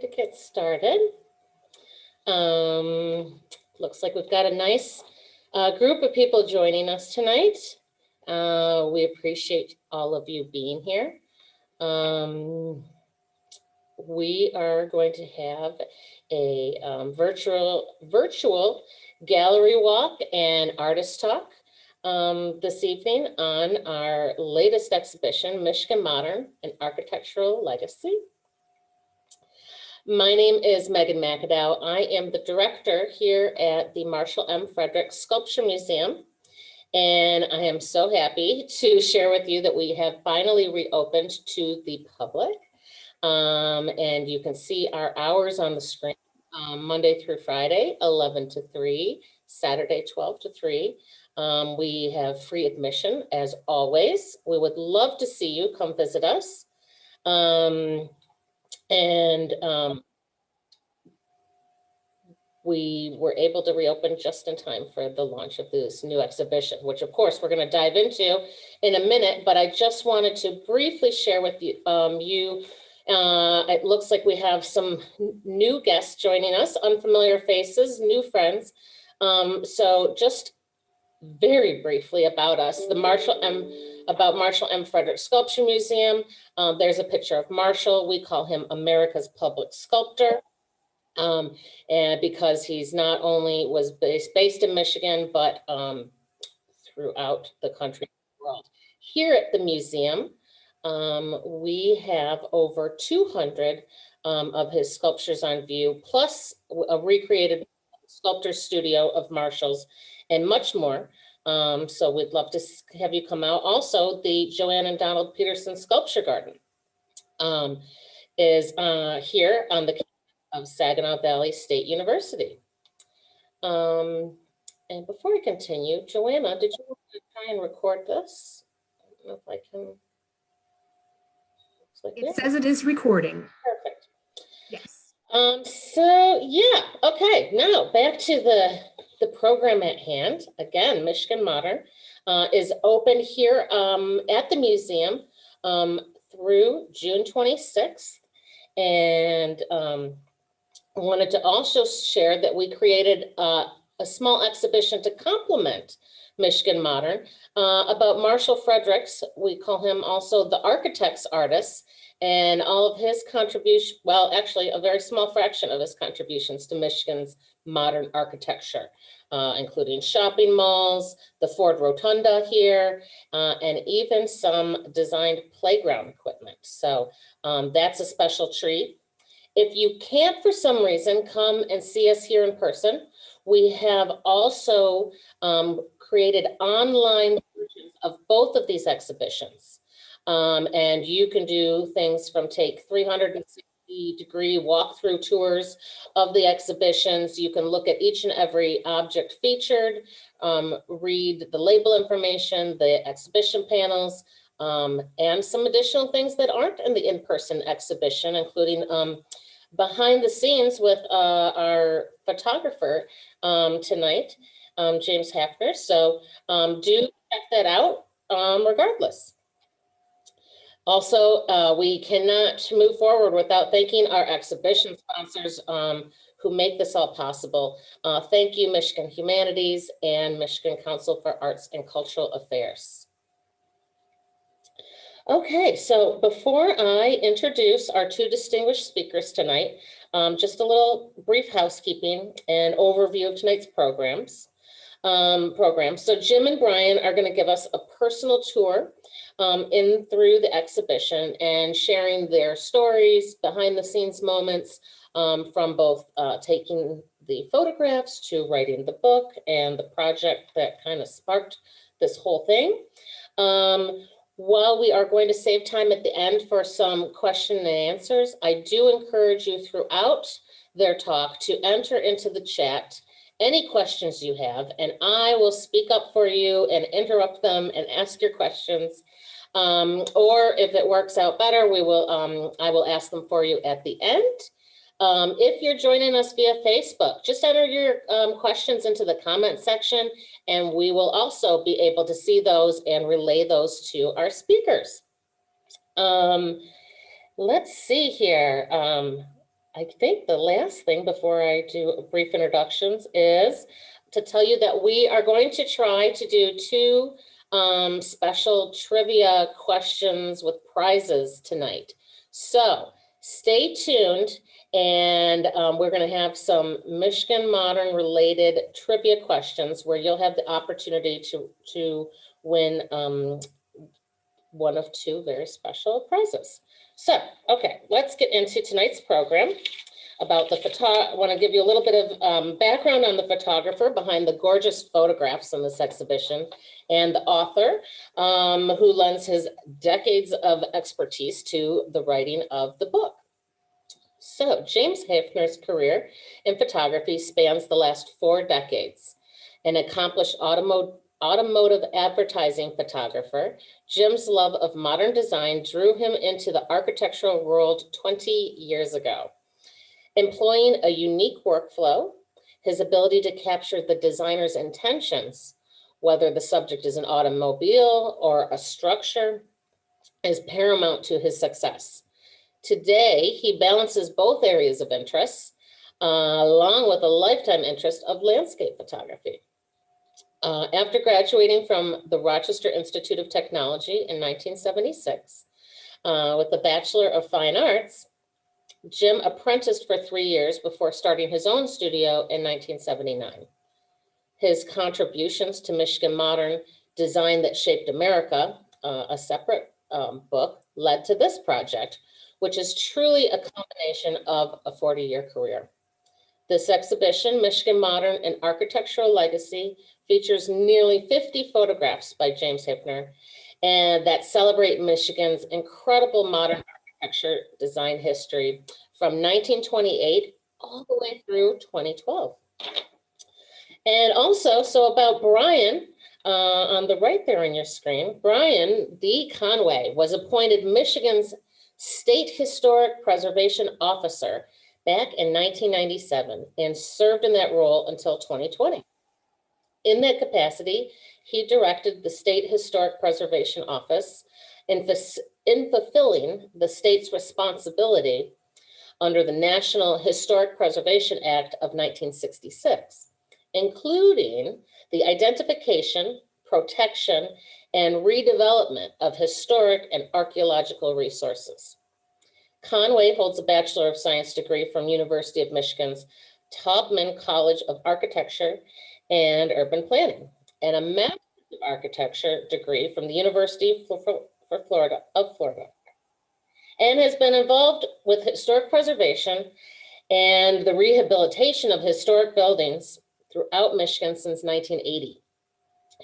to get started. Looks like we've got a nice group of people joining us tonight. We appreciate all of you being here. We are going to have a virtual gallery walk and artist talk this evening on our latest exhibition, Michigan Modern, an Architectural Legacy. My name is Megan McAdow. I am the director here at the Marshall M. Frederick Sculpture Museum. And I am so happy to share with you that we have finally reopened to the public. And you can see our hours on the screen, Monday through Friday, 11 to 3, Saturday, 12 to 3. We have free admission as always. We would love to see you come visit us. We were able to reopen just in time for the launch of this new exhibition, which of course we're going to dive into in a minute, but I just wanted to briefly share with you, it looks like we have some new guests joining us, unfamiliar faces, new friends. So just very briefly about us, Marshall M. Frederick Sculpture Museum. There's a picture of Marshall. We call him America's public sculptor. And because he's not only was based in Michigan, but throughout the country and world. Here at the museum, we have over 200 of his sculptures on view, plus a recreated sculptor studio of Marshall's and much more. So we'd love to have you come out. Also, the Joanne and Donald Peterson Sculpture Garden is here on the of Saginaw Valley State University. And before I continue, Joanna, did you want to try and record this? I don't know if I can. Like it says it is recording. Perfect. Yes. So yeah, okay. Now back to the program at hand. Again, Michigan Modern is open here at the museum through June 26th. And I wanted to also share that we created a small exhibition to complement Michigan Modern about Marshall Fredericks. We call him also the architect's artist, and all of his contribution, well, actually a very small fraction of his contributions to Michigan's modern architecture, including shopping malls, the Ford Rotunda here, and even some designed playground equipment. So that's a special treat. If you can't, for some reason, come and see us here in person, we have also created online versions of both of these exhibitions. And you can do things from take 360-degree walkthrough tours of the exhibitions. You can look at each and every object featured, read the label information, the exhibition panels, and some additional things that aren't in the in-person exhibition, including behind the scenes with our photographer tonight, James Hefner. So do check that out regardless. Also, we cannot move forward without thanking our exhibition sponsors who make this all possible. Thank you, Michigan Humanities and Michigan Council for Arts and Cultural Affairs. Okay, so before I introduce our two distinguished speakers tonight, just a little brief housekeeping and overview of tonight's programs. So Jim and Brian are going to give us a personal tour in through the exhibition and sharing their stories, behind the scenes moments from both taking the photographs to writing the book and the project that kind of sparked this whole thing. While we are going to save time at the end for some question and answers, I do encourage you throughout their talk to enter into the chat any questions you have, and I will speak up for you and interrupt them and ask your questions. Or if it works out better, I will ask them for you at the end. If you're joining us via Facebook, just enter your questions into the comment section, and we will also be able to see those and relay those to our speakers. Let's see here. I think the last thing before I do brief introductions is to tell you that we are going to try to do two special trivia questions with prizes tonight. So stay tuned, and we're going to have some Michigan Modern related trivia questions where you'll have the opportunity to win one of two very special prizes. So, okay, let's get into tonight's program about the I want to give you a little bit of background on the photographer behind the gorgeous photographs in this exhibition, and the author who lends his decades of expertise to the writing of the book. So James Hefner's career in photography spans the last 4 decades. An accomplished automotive advertising photographer, Jim's love of modern design drew him into the architectural world 20 years ago. Employing a unique workflow, his ability to capture the designer's intentions, whether the subject is an automobile or a structure, is paramount to his success. Today, he balances both areas of interest, along with a lifetime interest of landscape photography. After graduating from the Rochester Institute of Technology in 1976 with a Bachelor of Fine Arts, Jim apprenticed for 3 years before starting his own studio in 1979. His contributions to Michigan Modern, Design That Shaped America, a separate book, led to this project, which is truly a combination of a 40-year career. This exhibition, Michigan Modern, An Architectural Legacy, features nearly 50 photographs by James Hefner, and that celebrate Michigan's incredible modern architecture design history from 1928 all the way through 2012. And also, so about Brian, on the right there on your screen, Brian D. Conway was appointed Michigan's State Historic Preservation Officer back in 1997 and served in that role until 2020. In that capacity, he directed the State Historic Preservation Office in fulfilling the state's responsibility under the National Historic Preservation Act of 1966, including the identification, protection, and redevelopment of historic and archaeological resources. Conway holds a Bachelor of Science degree from University of Michigan's Taubman College of Architecture and Urban Planning, and a Master of Architecture degree from the University of Florida, and has been involved with historic preservation and the rehabilitation of historic buildings throughout Michigan since 1980.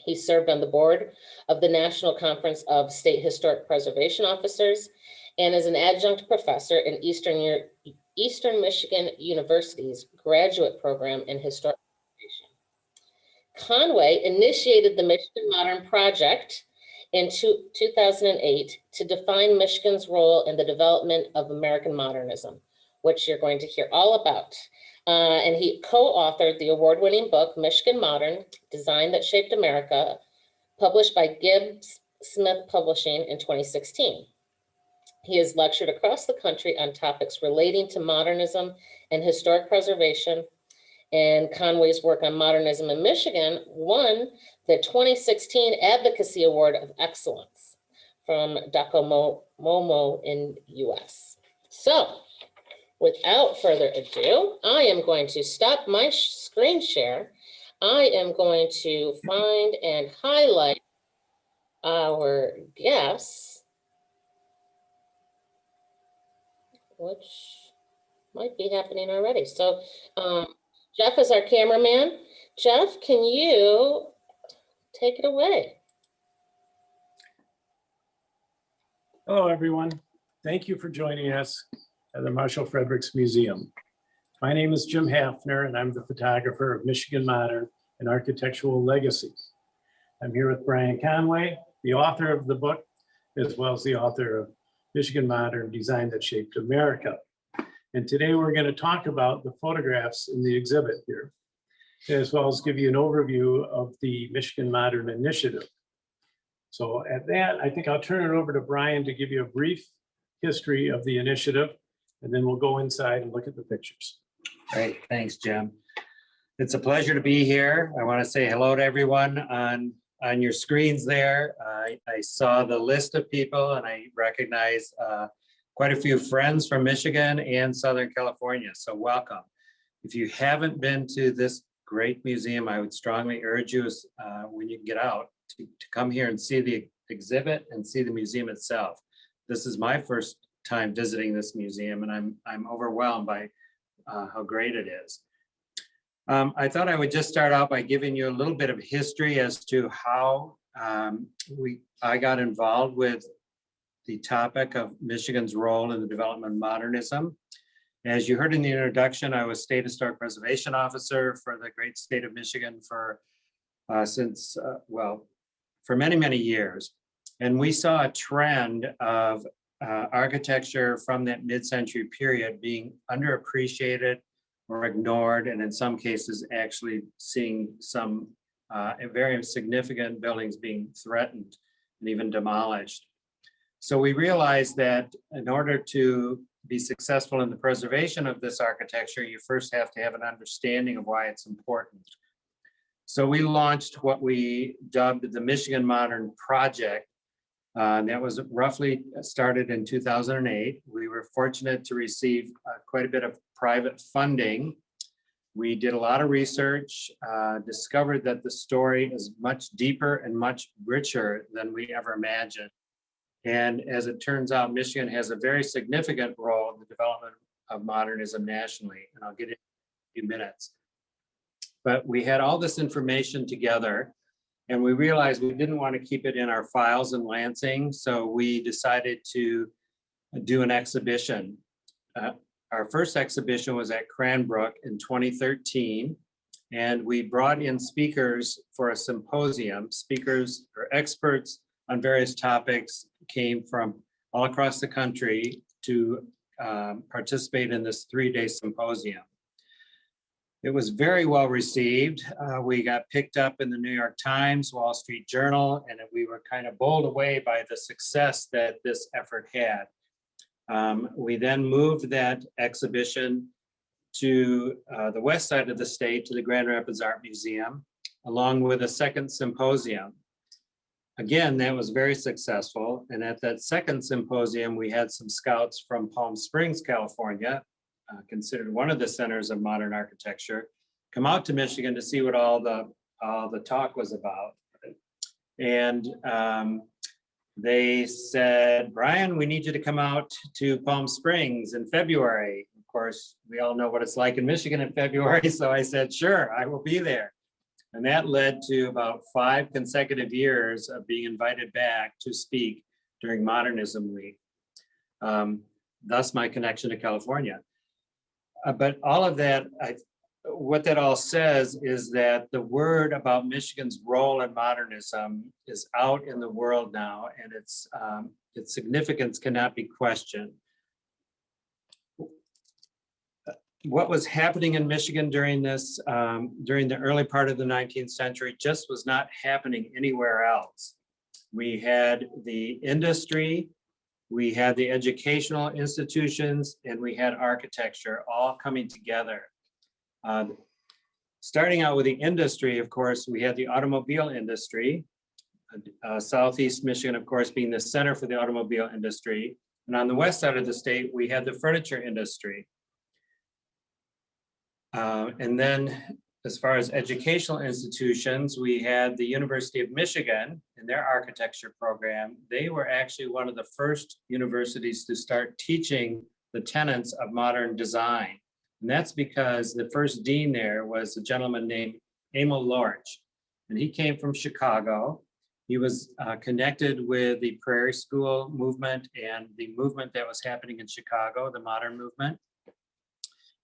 He served on the board of the National Conference of State Historic Preservation Officers and is an adjunct professor in Eastern Michigan University's graduate program in historic preservation. Conway initiated the Michigan Modern Project in 2008 to define Michigan's role in the development of American modernism, which you're going to hear all about. And he co-authored the award-winning book, Michigan Modern, Design That Shaped America, published by Gibbs Smith Publishing in 2016. He has lectured across the country on topics relating to modernism and historic preservation, and Conway's work on modernism in Michigan won the 2016 Advocacy Award of Excellence from DocoMoMo in US. So, without further ado, I am going to stop my screen share. I am going to find and highlight our guests, which might be happening already. So Jeff is our cameraman. Jeff, can you take it away? Hello, everyone. Thank you for joining us at the Marshall Fredericks Museum. My name is Jim Hefner, and I'm the photographer of Michigan Modern, An Architectural Legacy. I'm here with Brian Conway, the author of the book, as well as the author of Michigan Modern, Design That Shaped America. And today we're going to talk about the photographs in the exhibit here, as well as give you an overview of the Michigan Modern Initiative. So at that, I think I'll turn it over to Brian to give you a brief history of the initiative, and then we'll go inside and look at the pictures. Great, thanks, Jim. It's a pleasure to be here. I want to say hello to everyone on your screens there. I saw the list of people and I recognize quite a few friends from Michigan and Southern California, so welcome. If you haven't been to this great museum, I would strongly urge you when you get out to come here and see the exhibit and see the museum itself. This is my first time visiting this museum and I'm overwhelmed by how great it is. I thought I would just start out by giving you a little bit of history as to how I got involved with the topic of Michigan's role in the development of modernism. As you heard in the introduction, I was State Historic Preservation Officer for the great state of Michigan for many, many years. And we saw a trend of architecture from that mid-century period being underappreciated or ignored, and in some cases actually seeing some very significant buildings being threatened and even demolished. So we realized that in order to be successful in the preservation of this architecture, you first have to have an understanding of why it's important. So we launched what we dubbed the Michigan Modern Project. That was roughly started in 2008. We were fortunate to receive quite a bit of private funding. We did a lot of research, discovered that the story is much deeper and much richer than we ever imagined. And as it turns out, Michigan has a very significant role in the development of modernism nationally, and I'll get into it in a few minutes. But we had all this information together, and we realized we didn't want to keep it in our files in Lansing, so we decided to do an exhibition. Our first exhibition was at Cranbrook in 2013, and we brought in speakers for a symposium. Speakers or experts on various topics came from all across the country to participate in this 3-day symposium. It was very well received. We got picked up in the New York Times, Wall Street Journal, and we were kind of bowled away by the success that this effort had. We then moved that exhibition to the west side of the state, to the Grand Rapids Art Museum, along with a second symposium. Again, that was very successful. And at that second symposium, we had some scouts from Palm Springs, California, considered one of the centers of modern architecture, come out to Michigan to see what all the talk was about. And they said, Brian, we need you to come out to Palm Springs in February. Of course, we all know what it's like in Michigan in February. So I said, sure, I will be there. And that led to about 5 consecutive years of being invited back to speak during Modernism Week. Thus my connection to California. But all of that, what that all says is that the word about Michigan's role in modernism is out in the world now, and its significance cannot be questioned. What was happening in Michigan during the early part of the 19th century just was not happening anywhere else. We had the industry, we had the educational institutions, and we had architecture all coming together. Starting out with the industry, of course, we had the automobile industry, Southeast Michigan, of course, being the center for the automobile industry. And on the west side of the state, we had the furniture industry. And then as far as educational institutions, we had the University of Michigan in their architecture program. They were actually one of the first universities to start teaching the tenets of modern design. And that's because the first dean there was a gentleman named Emil Lorch, and he came from Chicago. He was connected with the Prairie School movement and the movement that was happening in Chicago, the modern movement.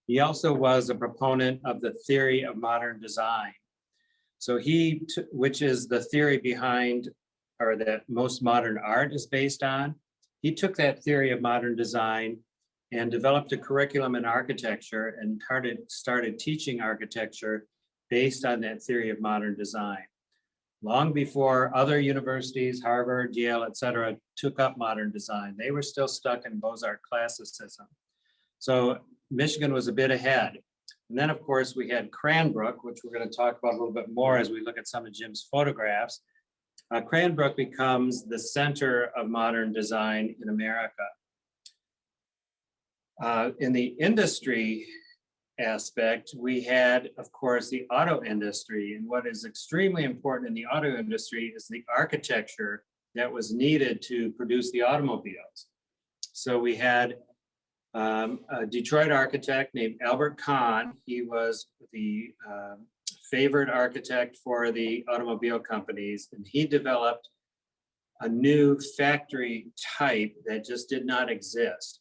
He also was a proponent of the theory of modern design. So which is the theory behind, or that most modern art is based on. He took that theory of modern design and developed a curriculum in architecture and started teaching architecture based on that theory of modern design. Long before other universities, Harvard, Yale, et cetera, took up modern design, they were still stuck in Beaux-Arts classicism. So Michigan was a bit ahead. And then, of course, we had Cranbrook, which we're going to talk about a little bit more as we look at some of Jim's photographs. Cranbrook becomes the center of modern design in America. In the industry aspect, we had, of course, the auto industry. And what is extremely important in the auto industry is the architecture that was needed to produce the automobiles. So we had a Detroit architect named Albert Kahn. He was the favored architect for the automobile companies, and he developed a new factory type that just did not exist.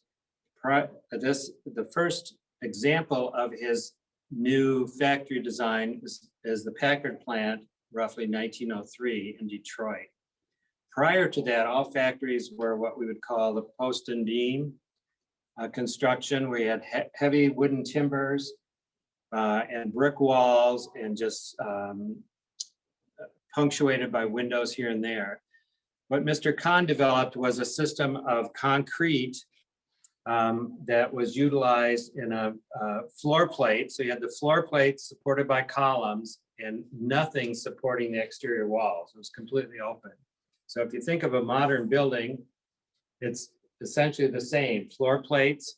The first example of his new factory design is the Packard Plant, roughly 1903 in Detroit. Prior to that, all factories were what we would call the post and beam construction, where you had heavy wooden timbers and brick walls and just punctuated by windows here and there. What Mr. Kahn developed was a system of concrete that was utilized in a floor plate. So you had the floor plate supported by columns and nothing supporting the exterior walls. It was completely open. So if you think of a modern building, it's essentially the same: floor plates,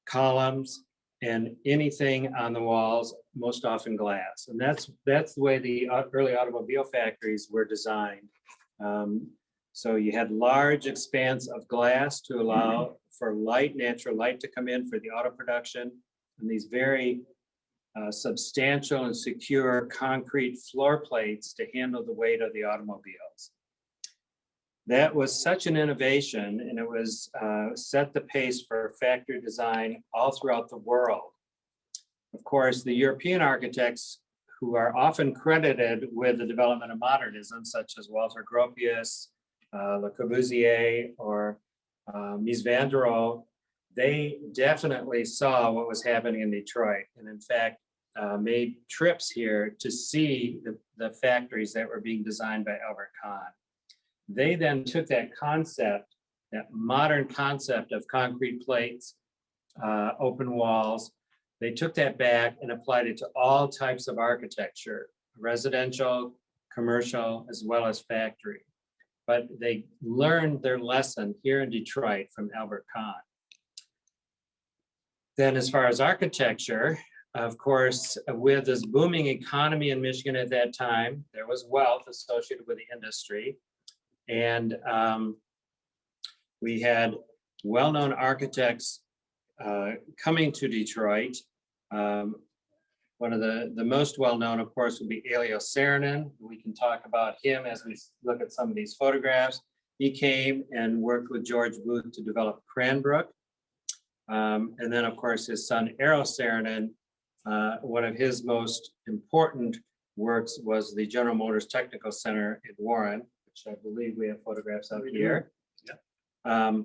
columns, and anything on the walls, most often glass. And that's the way the early automobile factories were designed. So you had large expanse of glass to allow for light, natural light to come in for the auto production, and these very substantial and secure concrete floor plates to handle the weight of the automobiles. That was such an innovation, and it was set the pace for factory design all throughout the world. Of course, the European architects, who are often credited with the development of modernism, such as Walter Gropius, Le Corbusier, or Mies van der Rohe, they definitely saw what was happening in Detroit, and in fact, made trips here to see the factories that were being designed by Albert Kahn. They then took that concept, that modern concept of concrete plates, open walls, they took that back and applied it to all types of architecture, residential, commercial, as well as factory. But they learned their lesson here in Detroit from Albert Kahn. Then as far as architecture, of course, with this booming economy in Michigan at that time, there was wealth associated with the industry. And we had well-known architects coming to Detroit. One of the most well-known, of course, would be Elio Cernan. We can talk about him as we look at some of these photographs. He came and worked with George Booth to develop Cranbrook. And then, of course, his son, Elio Cernan, one of his most important works was the General Motors Technical Center in Warren, which I believe we have photographs of here. Yeah.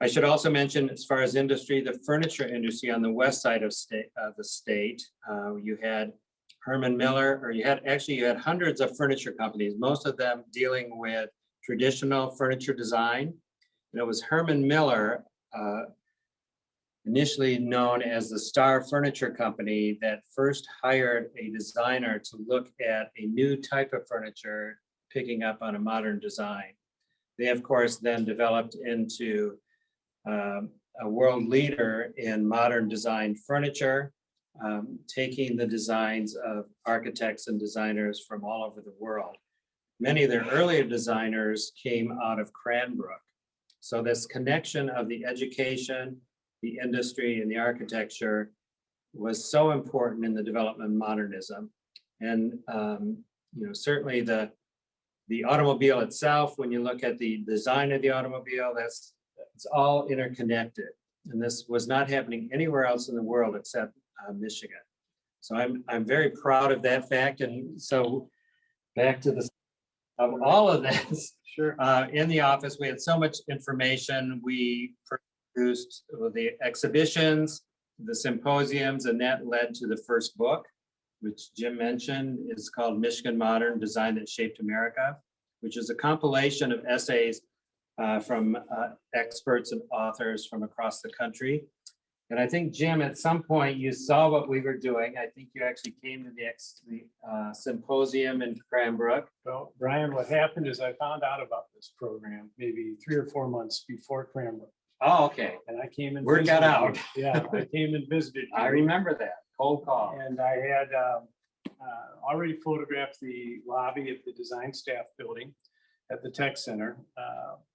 I should also mention, as far as industry, the furniture industry on the west side of the state, you had Herman Miller, or you had hundreds of furniture companies, most of them dealing with traditional furniture design. And it was Herman Miller, initially known as the Star Furniture Company, that first hired a designer to look at a new type of furniture picking up on a modern design. They, of course, then developed into a world leader in modern design furniture, taking the designs of architects and designers from all over the world. Many of their earlier designers came out of Cranbrook. So this connection of the education, the industry, and the architecture was so important in the development of modernism. And certainly the automobile itself, when you look at the design of the automobile, it's all interconnected. And this was not happening anywhere else in the world except Michigan. So I'm very proud of that fact. And so back to of all of this, sure. In the office, we had so much information. We produced the exhibitions, the symposiums, and that led to the first book, which Jim mentioned, is called Michigan Modern: Design That Shaped America, which is a compilation of essays from experts and authors from across the country. And I think, Jim, at some point you saw what we were doing. I think you actually came to the symposium in Cranbrook. Well, Brian, what happened is I found out about this program maybe 3 or 4 months before Cranbrook. Oh, okay. And I came and Word got visited out. you. Yeah, I came and visited you. I remember that. Cold call. And I had already photographed the lobby of the design staff building at the tech center.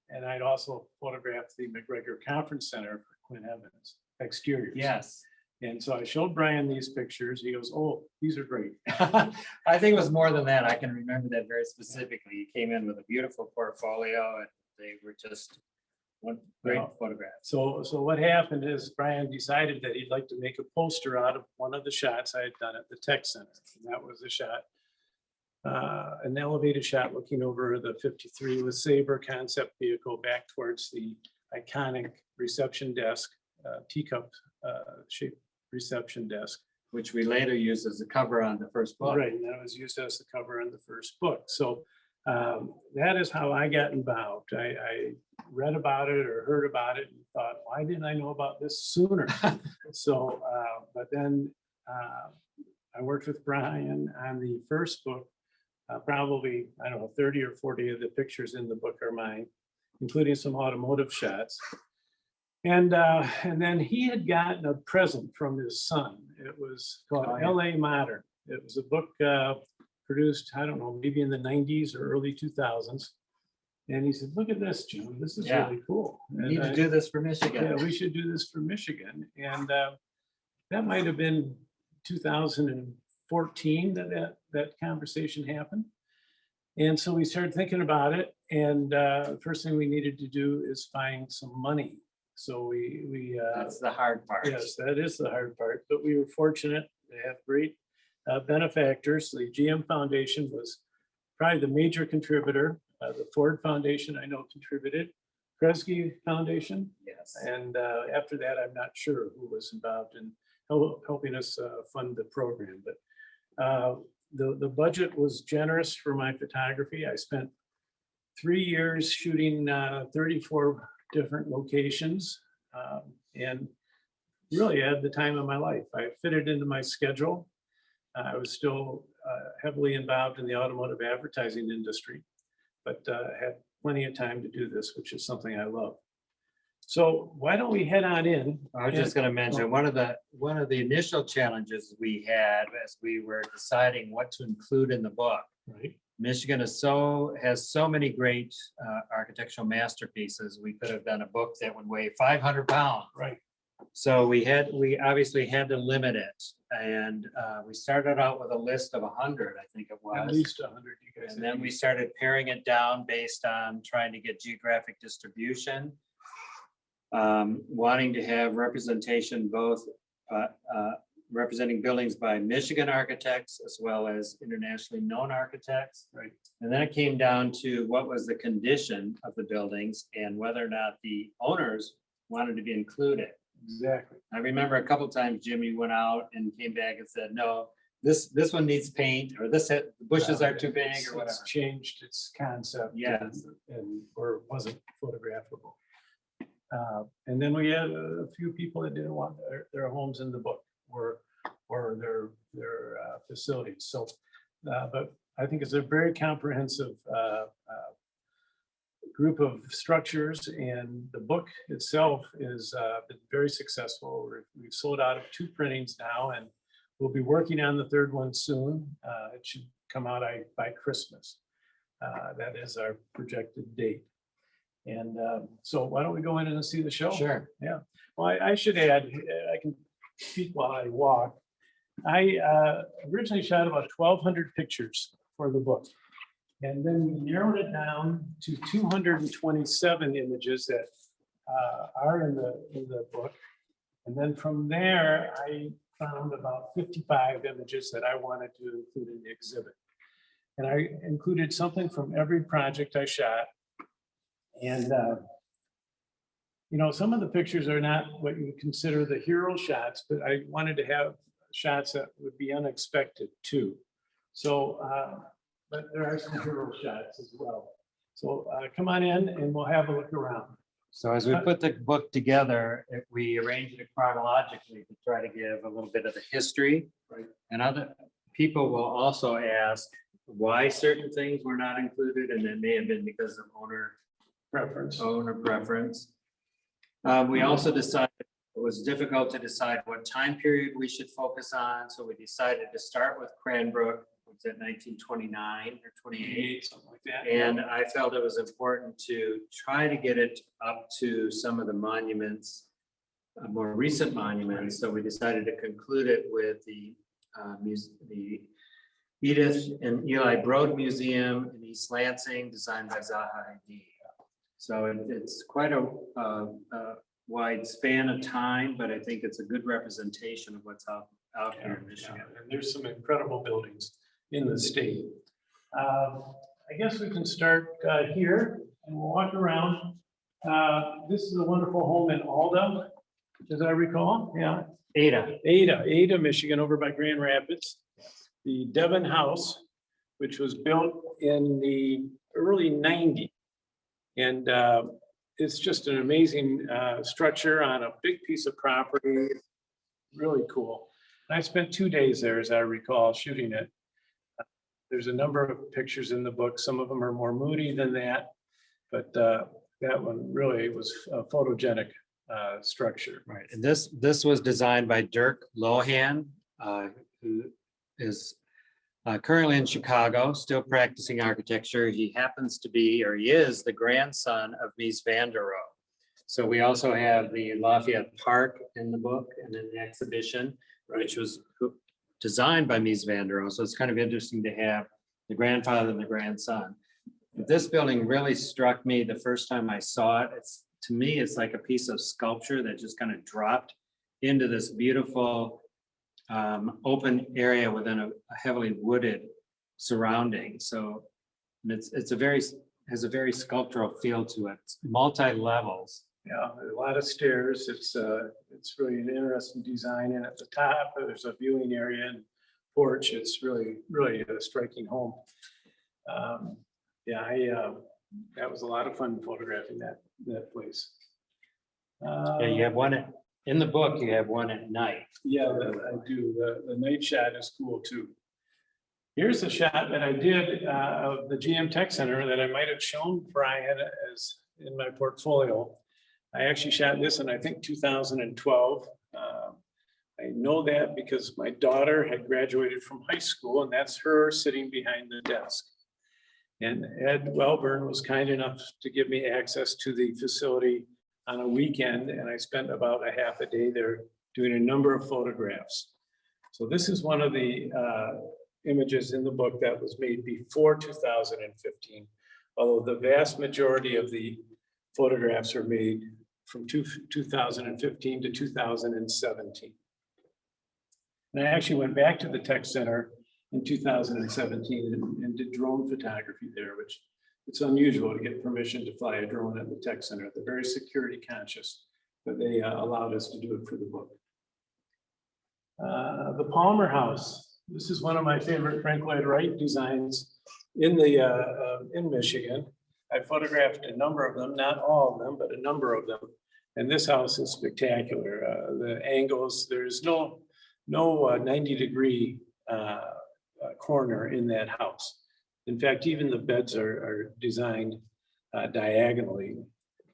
And I'd also photographed the McGregor Conference Center for Quinn Evans exteriors. Yes. And so I showed Brian these pictures. He goes, "Oh, these are great." I think it was more than that. I can remember that very specifically. You came in with a beautiful portfolio and they were just one great Well, photograph. So what happened is Brian decided that he'd like to make a poster out of one of the shots I had done at the tech center. And that was a shot, an elevated shot looking over the 53 with Sabre concept vehicle back towards the iconic reception desk, teacup shaped reception desk. Which we later used as a cover on the first book. Right, and that was used as the cover on the first book. So that is how I got involved. I read about it or heard about it and thought, why didn't I know about this sooner? So, but then I worked with Brian on the first book. Probably, I don't know, 30 or 40 of the pictures in the book are mine, including some automotive shots. And then he had gotten a present from his son. It was called LA Modern. It was a book produced, I don't know, maybe in the 90s or early 2000s. And he said, "Look at this, Jim. This is really cool. We need to do this for Michigan." Yeah, we should do this for Michigan." And that might have been 2014 that conversation happened. And so we started thinking about it. And first thing we needed to do is find some money. So we That's the hard part. yes, that is the hard part. But we were fortunate to have great benefactors. The GM Foundation was probably the major contributor. The Ford Foundation, I know, contributed. Kresge Foundation. Yes. And after that, I'm not sure who was involved in helping us fund the program. But the budget was generous for my photography. I spent 3 years shooting 34 different locations, and really had the time of my life. I fit it into my schedule. I was still heavily involved in the automotive advertising industry, but had plenty of time to do this, which is something I love. So why don't we head on in? I was just going to mention one of the initial challenges we had as we were deciding what to include in the book. Right. Michigan has so many great architectural masterpieces. We could have done a book that would weigh 500 pounds. Right. So we obviously had to limit it, and we started out with a list of 100, I think it was. At least 100, you guys. And then we started paring it down based on trying to get geographic distribution, wanting to have representation both representing buildings by Michigan architects as well as internationally known architects. Right. And then it came down to what was the condition of the buildings and whether or not the owners wanted to be included. Exactly. I remember a couple of times Jimmy went out and came back and said, "No, this one needs paint," or the bushes are too big, or whatever. It's changed its concept. Yes. Or wasn't photographable. And then we had a few people that didn't want their homes in the book or their facilities. So, but I think it's a very comprehensive group of structures, and the book itself is been very successful. We've sold out of 2 printings now, and we'll be working on the 3rd one soon. It should come out by Christmas. That is our projected date. And so why don't we go in and see the show? Sure. Yeah. Well, I should add, I can speak while I walk. I originally shot about 1,200 pictures for the book. And then we narrowed it down to 227 images that are in the book. And then from there, I found about 55 images that I wanted to include in the exhibit. And I included something from every project I shot. And, you know, some of the pictures are not what you would consider the hero shots, but I wanted to have shots that would be unexpected too. So, but there are some hero shots as well. So come on in and we'll have a look around. So as we put the book together, we arranged it chronologically to try to give a little bit of the history. Right. And other people will also ask why certain things were not included, and it may have been because of owner Preference. preference. We also decided it was difficult to decide what time period we should focus on, so we decided to start with Cranbrook, was it 1929 or 28? Something like that. And I felt it was important to try to get it up to some of the monuments, more recent monuments. So we decided to conclude it with the Edith and Eli Broad Museum in East Lansing, designed by Zaha Hadid. So it's quite a wide span of time, but I think it's a good representation of what's out here in Michigan. And there's some incredible buildings in the state. I guess we can start here and we'll walk around. This is a wonderful home in Alda, as I recall. Yeah. Ada, Michigan, over by Grand Rapids. The Devon House, which was built in the early 90s. And it's just an amazing structure on a big piece of property. Really cool. And I spent 2 days there, as I recall, shooting it. There's a number of pictures in the book. Some of them are more moody than that, but that one really was a photogenic structure. Right, and this was designed by Dirk Lohan, who is currently in Chicago, still practicing architecture. He happens to be, or he is, the grandson of Mies van der Rohe. So we also have the Lafayette Park in the book and in the exhibition, which was designed by Mies van der Rohe. So it's kind of interesting to have the grandfather and the grandson. But this building really struck me the first time I saw it. To me, it's like a piece of sculpture that just kind of dropped into this beautiful open area within a heavily wooded surrounding. So has a very sculptural feel to it. It's multi-levels. Yeah, a lot of stairs. It's really an interesting design. And at the top, there's a viewing area and porch. It's really a striking home. That was a lot of fun photographing that place. Yeah, you have one in the book. You have one at night. Yeah, I do. The night shot is cool too. Here's a shot that I did of the GM Tech Center that I might have shown Brian as in my portfolio. I actually shot this in, I think, 2012. I know that because my daughter had graduated from high school, and that's her sitting behind the desk. And Ed Wellburn was kind enough to give me access to the facility on a weekend, and I spent about a half a day there doing a number of photographs. So this is one of the images in the book that was made before 2015, although the vast majority of the photographs are made from 2015 to 2017. And I actually went back to the Tech Center in 2017 and did drone photography there, which it's unusual to get permission to fly a drone at the Tech Center. They're very security conscious, but they allowed us to do it for the book. The Palmer House. This is one of my favorite Frank Lloyd Wright designs in Michigan. I photographed a number of them, not all of them, but a number of them. And this house is spectacular. The angles, there's no 90-degree corner in that house. In fact, even the beds are designed diagonally.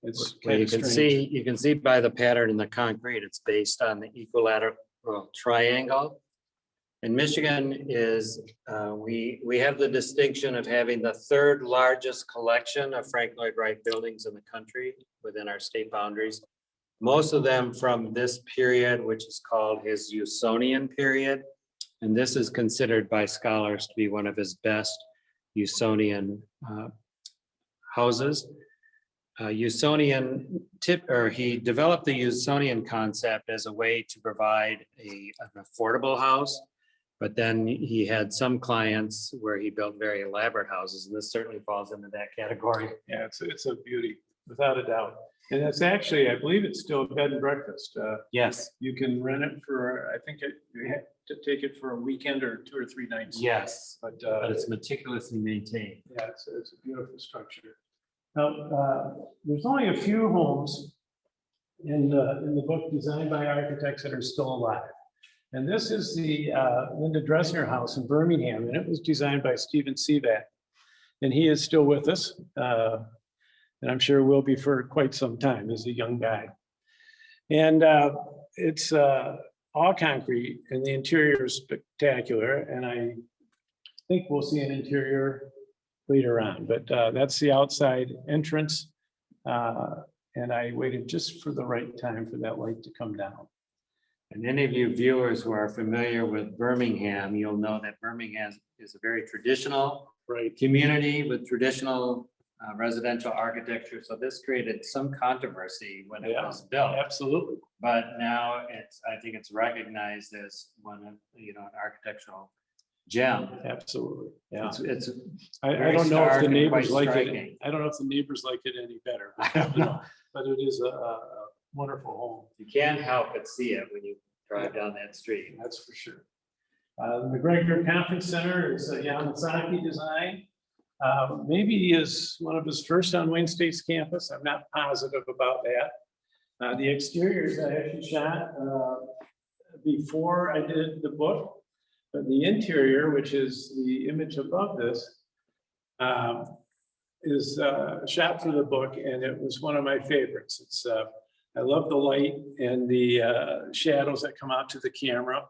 It's Well, you can see by the pattern in the concrete, it's based on the equilateral triangle. And Michigan is, we have the distinction of having the third largest collection of Frank Lloyd Wright buildings in the country within our state boundaries. Most of them from this period, which is called his Usonian period. And this is considered by scholars to be one of his best Usonian houses. He developed the Usonian concept as a way to provide an affordable house. But then he had some clients where he built very elaborate houses, and this certainly falls into that category. Yeah, it's a beauty, without a doubt. And it's actually, I believe it's still a bed and breakfast. Yes. You can rent it for, I think you have to take it for a weekend or 2 or 3 nights. Yes, But but it's meticulously maintained. yeah, it's a beautiful structure. Now, there's only a few homes in the book designed by architects that are still alive. And this is the Linda Dressner house in Birmingham, and it was designed by Stephen Seavat. And he is still with us, and I'm sure will be for quite some time. He's a young guy. And it's all concrete, and the interior is spectacular. And I think we'll see an interior later on, but that's the outside entrance. And I waited just for the right time for that light to come down. And any of you viewers who are familiar with Birmingham, you'll know that Birmingham is a very traditional community with traditional residential architecture. So this created some controversy when it was built. Absolutely. But now I think it's recognized as one of, an architectural gem. Absolutely. Yeah. It's I don't know if the neighbors like striking. it. I don't know if the neighbors like it any better. I don't know. But it is a wonderful home. You can't help but see it when you drive down that street. That's for sure. The McGregor Conference Center is a Yamasaki design. Maybe is one of his first on Wayne State's campus. I'm not positive about that. The exteriors I actually shot before I did the book, but the interior, which is the image above this, is shot for the book, and it was one of my favorites. It's I love the light and the shadows that come out to the camera.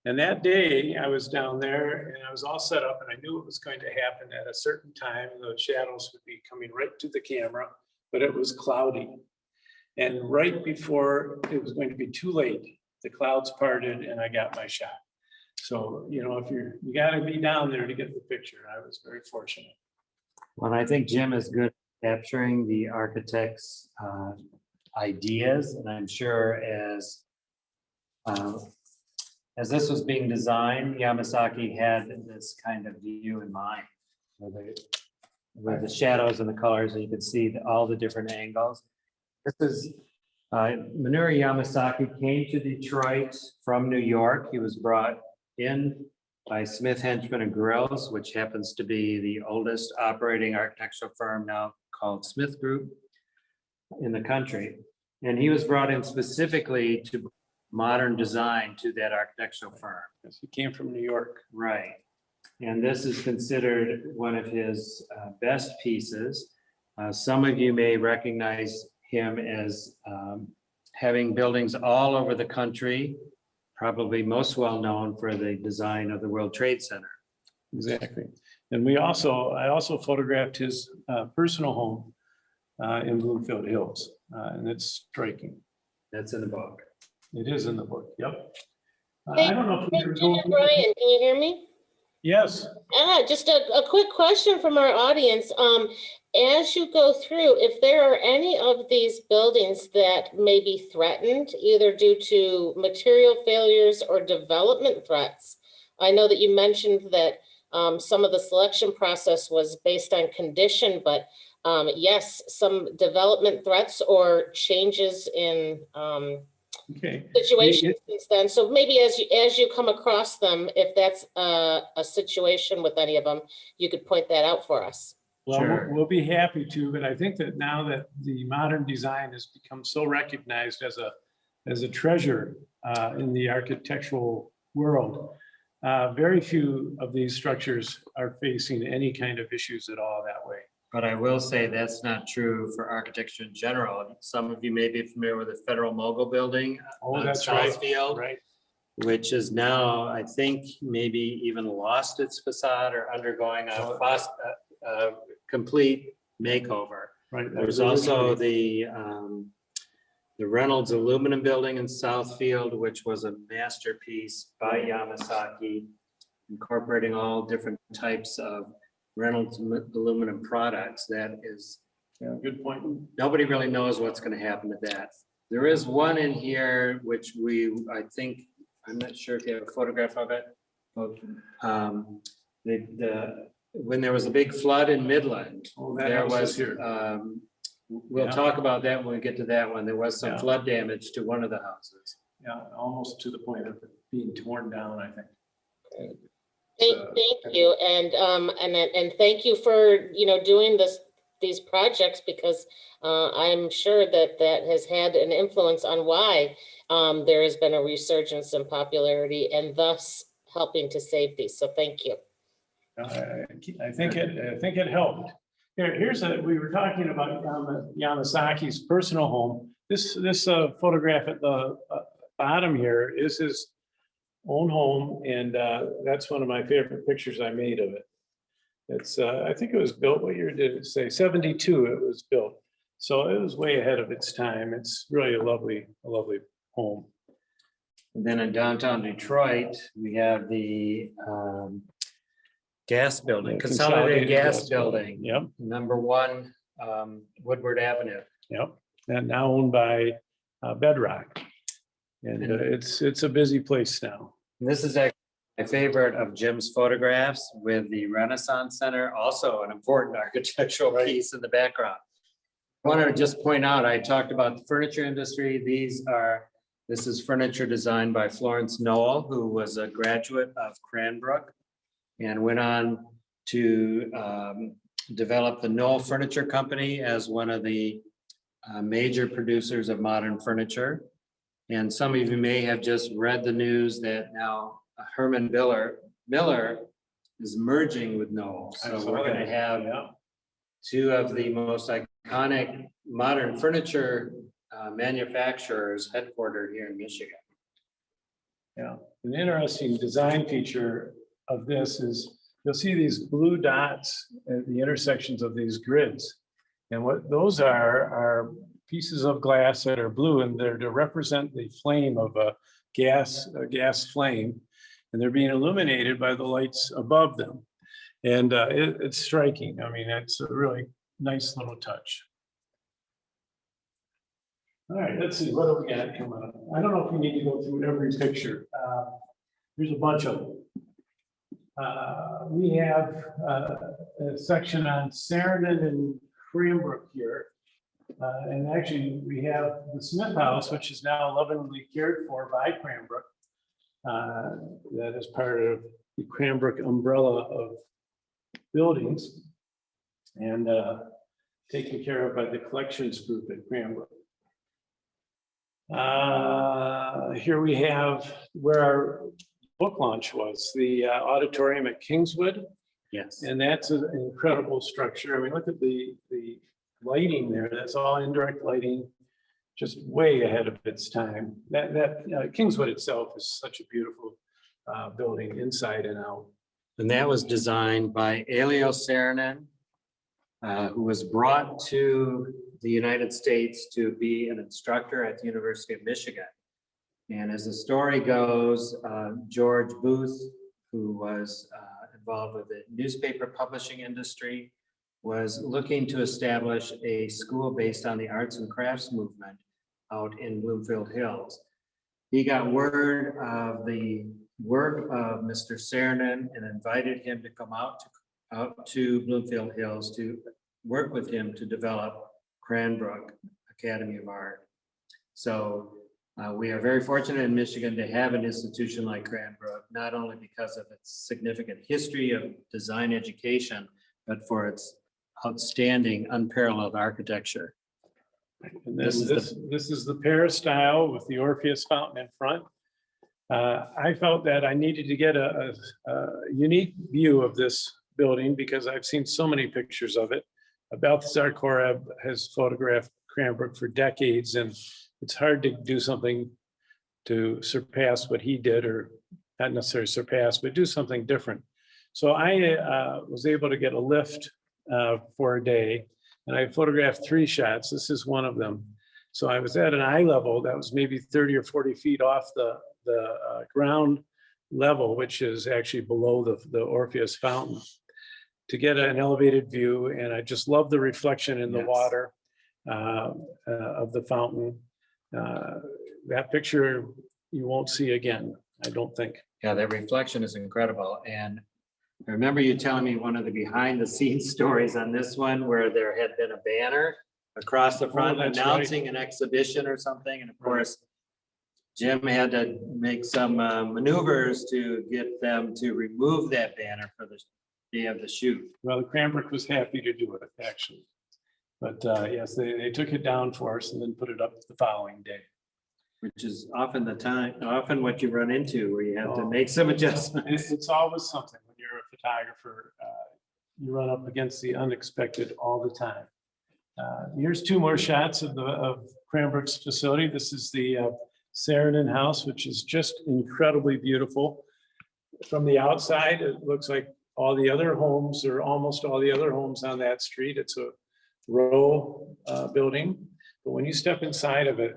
And that day I was down there and I was all set up, and I knew it was going to happen at a certain time. The shadows would be coming right to the camera, but it was cloudy. And right before it was going to be too late, the clouds parted and I got my shot. So, you got to be down there to get the picture. I was very fortunate. Well, I think Jim is good at capturing the architect's ideas, and I'm sure as this was being designed, Yamasaki had this kind of view in mind, where the shadows and the colors, and you can see all the different angles. This is Minoru Yamasaki came to Detroit from New York. He was brought in by Smith, Henchman and Grills, which happens to be the oldest operating architectural firm now called Smith Group in the country. And he was brought in specifically to modern design to that architectural firm. Yes, he came from New York. Right. And this is considered one of his best pieces. Some of you may recognize him as having buildings all over the country, probably most well known for the design of the World Trade Center. Exactly. And I also photographed his personal home in Bloomfield Hills, and it's striking. That's in the book. It is in the book. Yep. Hey, I don't know if we were Jim going. and Brian, can you hear me? Yes. Just a quick question from our audience. As you go through, if there are any of these buildings that may be threatened, either due to material failures or development threats, I know that you mentioned that some of the selection process was based on condition, but yes, some development threats or changes in situations since then. So maybe as you come across them, if that's a situation with any of them, you could point that out for us. Well, Sure. we'll be happy to, but I think that now that the modern design has become so recognized as a treasure in the architectural world, very few of these structures are facing any kind of issues at all that way. But I will say that's not true for architecture in general. Some of you may be familiar with the Federal Mogul Building on That's right. Southfield, Right. which is now, I think, maybe even lost its facade or undergoing a complete makeover. Right. There's also the Reynolds aluminum building in Southfield, which was a masterpiece by Yamasaki, incorporating all different types of Reynolds aluminum products. That is, good point. nobody really knows what's going to happen to that. There is one in here, which I think, I'm not sure if you have a photograph of it. When there was a big flood in Midland, there was, we'll talk about that when we get to that one. There was some flood damage to one of the houses. Yeah, almost to the point of it being torn down, I think. Thank you, and thank you for doing this these projects because I'm sure that that has had an influence on why there has been a resurgence in popularity and thus helping to save these. So thank you. I think it helped. We were talking about Yamasaki's personal home. This photograph at the bottom here is his own home, and that's one of my favorite pictures I made of it. It's I think it was built, what year did it say? 72 it was built. So it was way ahead of its time. It's really a lovely home. And then in downtown Detroit, we have the gas building, consolidated gas building. Yep. Number 1, Woodward Avenue. Yep. And now owned by Bedrock. And it's a busy place now. And this is actually my favorite of Jim's photographs with the Renaissance Center, also an important architectural piece in the background. I wanted to just point out, I talked about the furniture industry. This is furniture designed by Florence Noel, who was a graduate of Cranbrook and went on to develop the Noel Furniture Company as one of the major producers of modern furniture. And some of you may have just read the news that now Herman Miller is merging with Noel. So we're going to have 2 of the most iconic modern furniture manufacturers headquartered here in Michigan. Yeah, an interesting design feature of this is you'll see these blue dots at the intersections of these grids. And what those are pieces of glass that are blue, and they're to represent the flame of a gas flame, and they're being illuminated by the lights above them. And it's striking. I mean, it's a really nice little touch. All right, let's see, what do we got coming up? I don't know if we need to go through every picture. There's a bunch of them. We have a section on Cernan and Cranbrook here. And actually, we have the Smith House, which is now lovingly cared for by Cranbrook. That is part of the Cranbrook umbrella of buildings and taken care of by the collections group at Cranbrook. Here we have where our book launch was, the auditorium at Kingswood. Yes. And that's an incredible structure. I mean, look at the lighting there. That's all indirect lighting, just way ahead of its time. That Kingswood itself is such a beautiful building inside and out. And that was designed by Elio Cernan, who was brought to the United States to be an instructor at the University of Michigan. And as the story goes, George Booth, who was involved with the newspaper publishing industry, was looking to establish a school based on the arts and crafts movement out in Bloomfield Hills. He got word of the work of Mr. Cernan and invited him to come out to Bloomfield Hills to work with him to develop Cranbrook Academy of Art. So we are very fortunate in Michigan to have an institution like Cranbrook, not only because of its significant history of design education, but for its outstanding, unparalleled architecture. And this is the peristyle with the Orpheus fountain in front. I felt that I needed to get a unique view of this building because I've seen so many pictures of it. Balthazar Korab has photographed Cranbrook for decades, and it's hard to do something to surpass what he did, or not necessarily surpass, but do something different. So I was able to get a lift for a day, and I photographed 3 shots. This is one of them. So I was at an eye level that was maybe 30 or 40 feet off the ground level, which is actually below the Orpheus fountain, to get an elevated view. And I just love the reflection in the water of the fountain. That picture you won't see again, I don't think. Yeah, that reflection is incredible. And I remember you telling me one of the behind the scenes stories on this one where there had been a banner across the front announcing an exhibition or something. And of course, Jim had to make some maneuvers to get them to remove that banner for the day of the shoot. Well, Cranbrook was happy to do it, actually. But yes, they took it down for us and then put it up the following day. Which is often often what you run into where you have to Oh. make some adjustments. It's always something when you're a photographer. You run up against the unexpected all the time. Here's two more shots of Cranbrook's facility. This is the Cernan house, which is just incredibly beautiful. From the outside, it looks like all the other homes, or almost all the other homes on that street. It's a row building, but when you step inside of it,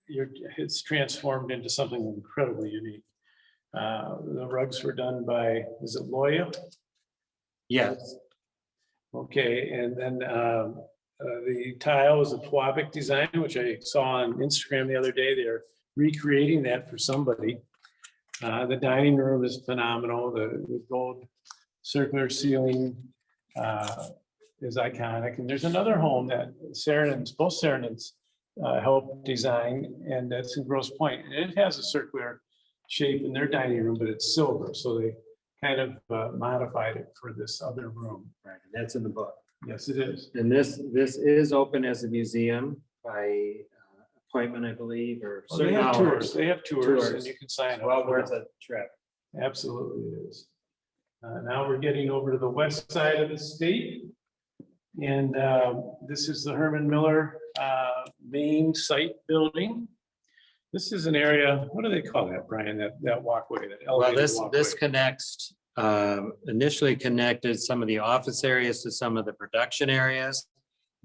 it's transformed into something incredibly unique. The rugs were done by, is it Loya? Yes. Okay, and then the tile is a Pewabic design, which I saw on Instagram the other day. They're recreating that for somebody. The dining room is phenomenal. The gold circular ceiling is iconic. And there's another home that both Cernans helped design, and that's in Grosse Pointe. And it has a circular shape in their dining room, but it's silver. So they kind of modified it for this other room. Right, and that's in the book. Yes, it is. And this is open as a museum by appointment, I believe, or Well, they certain have hours. tours. They have tours, and Tours. you can sign up. Well for worth them. a trip. Absolutely it is. Now we're getting over to the west side of the state. And this is the Herman Miller main site building. This is an area, what do they call that, Brian, that walkway? That Well, elevated this walkway? connects, initially connected some of the office areas to some of the production areas.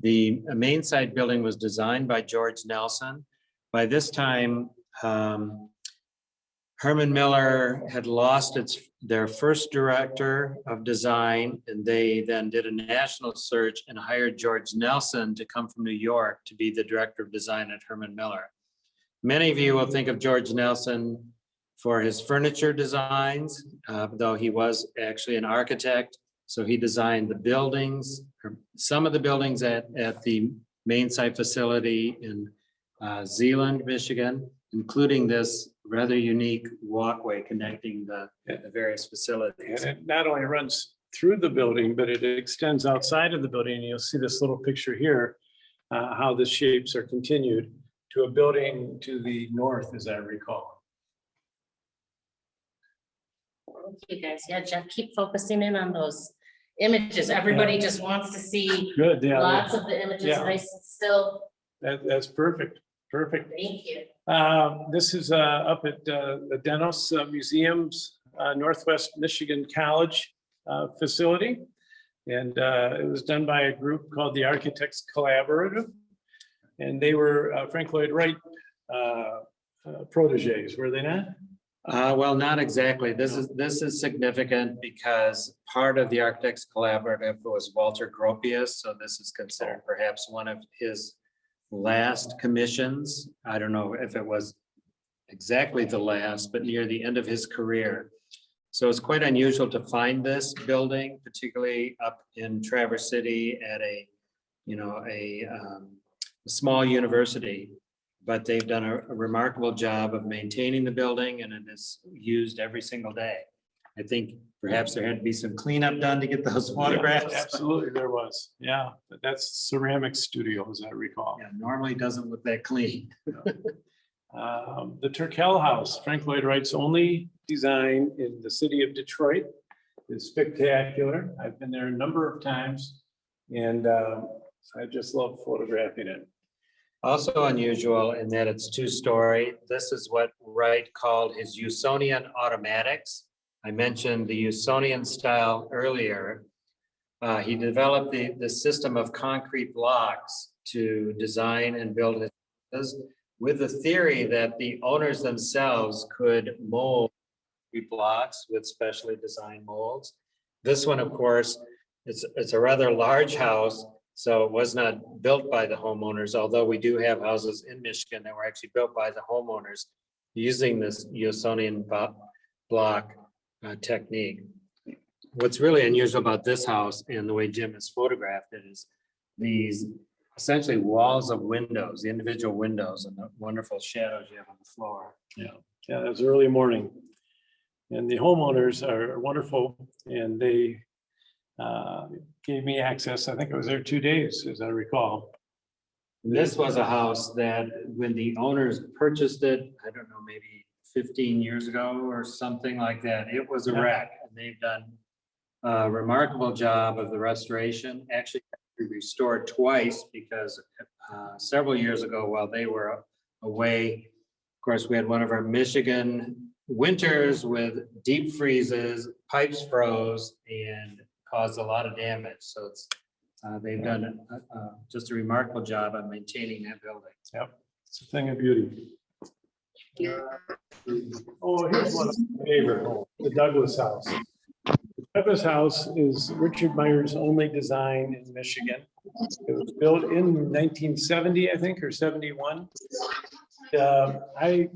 The main site building was designed by George Nelson. By this time, Herman Miller had lost their first director of design, and they then did a national search and hired George Nelson to come from New York to be the director of design at Herman Miller. Many of you will think of George Nelson for his furniture designs, though he was actually an architect. So he designed the buildings, or some of the buildings at the main site facility in Zeeland, Michigan, including this rather unique walkway connecting the various facilities. And it not only runs through the building, but it extends outside of the building. And you'll see this little picture here, how the shapes are continued to a building to the north, as I recall. Thank you guys. Yeah, Jeff, keep focusing in on those images. Everybody just wants to see Good, yeah. lots of the images, Yeah. nice and still. That's perfect, perfect. Thank you. This is up at the Denos Museum's Northwest Michigan College facility. And it was done by a group called the Architects Collaborative. And they were Frank Lloyd Wright proteges, were they not? Well, not exactly. This is significant because part of the Architects Collaborative was Walter Gropius. So this is considered perhaps one of his last commissions. I don't know if it was exactly the last, but near the end of his career. So it's quite unusual to find this building, particularly up in Traverse City at a small university. But they've done a remarkable job of maintaining the building, and it is used every single day. I think perhaps there had to be some cleanup done to get those photographs. Yeah, absolutely, there was. Yeah, but that's Ceramic Studio, as I recall. Yeah, normally doesn't look that clean. The Turkel House, Frank Lloyd Wright's only design in the city of Detroit, is spectacular. I've been there a number of times, and I just love photographing it. Also unusual in that it's two-story. This is what Wright called his Usonian automatics. I mentioned the Usonian style earlier. He developed the system of concrete blocks to design and build his, with the theory that the owners themselves could mold blocks with specially designed molds. This one, of course, it's a rather large house, so it was not built by the homeowners, although we do have houses in Michigan that were actually built by the homeowners using this Usonian block technique. What's really unusual about this house and the way Jim has photographed it is these essentially walls of windows, the individual windows, and the wonderful shadows you have on the floor. Yeah, that was early morning. And the homeowners are wonderful, and they gave me access. I think I was there 2 days, as I recall. This was a house that when the owners purchased it, I don't know, maybe 15 years ago or something like that, it was a Yeah. wreck. And they've done a remarkable job of the restoration. Actually, we restored twice because several years ago, while they were away, of course, we had one of our Michigan winters with deep freezes, pipes froze, and caused a lot of damage. So it's they've done just a remarkable job of maintaining that building. Yep, it's a thing of beauty. Oh, here's one of my favorite homes, the Douglas House. The Douglas House is Richard Meyer's only design in Michigan. It was built in 1970, I think, or 71. I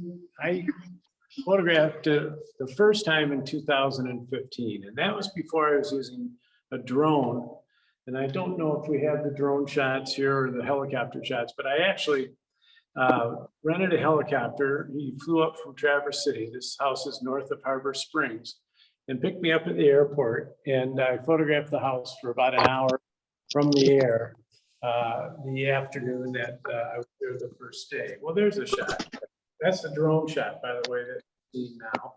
photographed it the first time in 2015, and that was before I was using a drone. And I don't know if we have the drone shots here or the helicopter shots, but I actually rented a helicopter. He flew up from Traverse City. This house is north of Harbor Springs, and picked me up at the airport. And I photographed the house for about an hour from the air the afternoon that I was there the first day. Well, there's a shot. That's the drone shot, by the way, that you see now.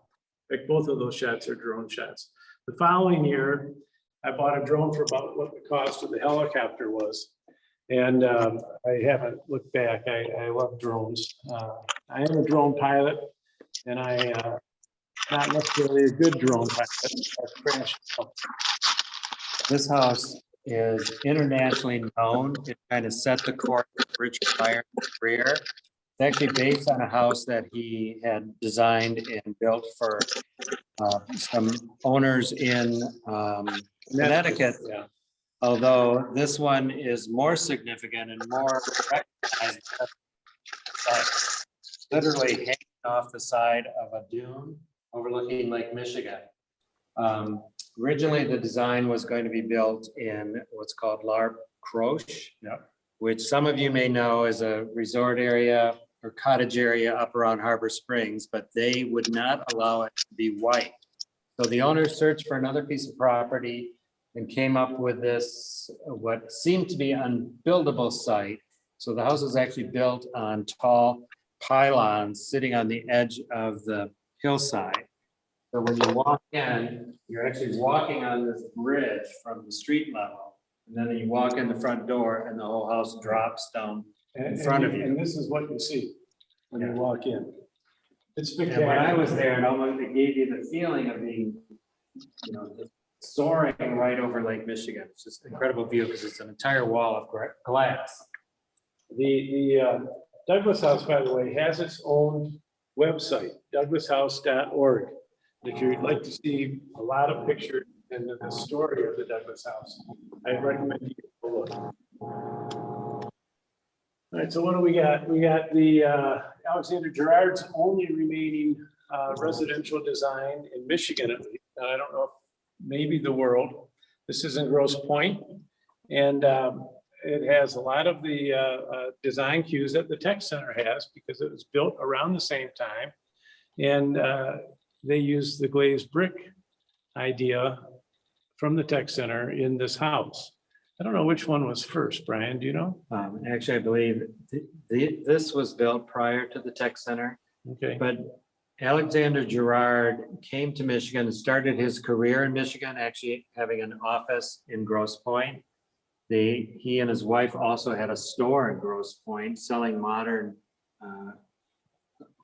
Like both of those shots are drone shots. The following year, I bought a drone for about what the cost of the helicopter was. And I haven't looked back. I love drones. I am a drone pilot, and not necessarily a good drone pilot. I've crashed. This house is internationally known. It kind of set the course for Richard Meyer's career. It's actually based on a house that he had designed and built for some owners in Connecticut. Yeah. Although this one is more significant and more recognized, literally hanging off the side of a dune overlooking Lake Michigan. Originally, the design was going to be built in what's called L'Arbre Croche, which some of you may know is a resort area or cottage area up around Harbor Springs, but they would not allow it to be white. So the owners searched for another piece of property and came up with this, what seemed to be an unbuildable site. So the house was actually built on tall pylons sitting on the edge of the hillside. So when you walk in, you're actually walking on this bridge from the street level. And then you walk in the front door and the whole house drops down in front of you. And this is what you see when you walk in. It's And spectacular. when I was there, it almost it gave you the feeling of being, just soaring right over Lake Michigan. It's just an incredible view because it's an entire wall of glass. The Douglas House, by the way, has its own website, douglashouse.org. If you'd like to see a lot of pictures and the story of the Douglas House, I recommend you go look. All right, so what do we got? We got the Alexander Gerard's only remaining residential design in Michigan, at least. I don't know, maybe the world. This is in Grosse Pointe, and it has a lot of the design cues that the Tech Center has because it was built around the same time. And they used the glazed brick idea from the Tech Center in this house. I don't know which one was first, Brian, do you know? Actually, I believe this was built prior to the Tech Center, Okay. but Alexander Gerard came to Michigan and started his career in Michigan, actually having an office in Grosse Pointe. He and his wife also had a store in Grosse Pointe selling modern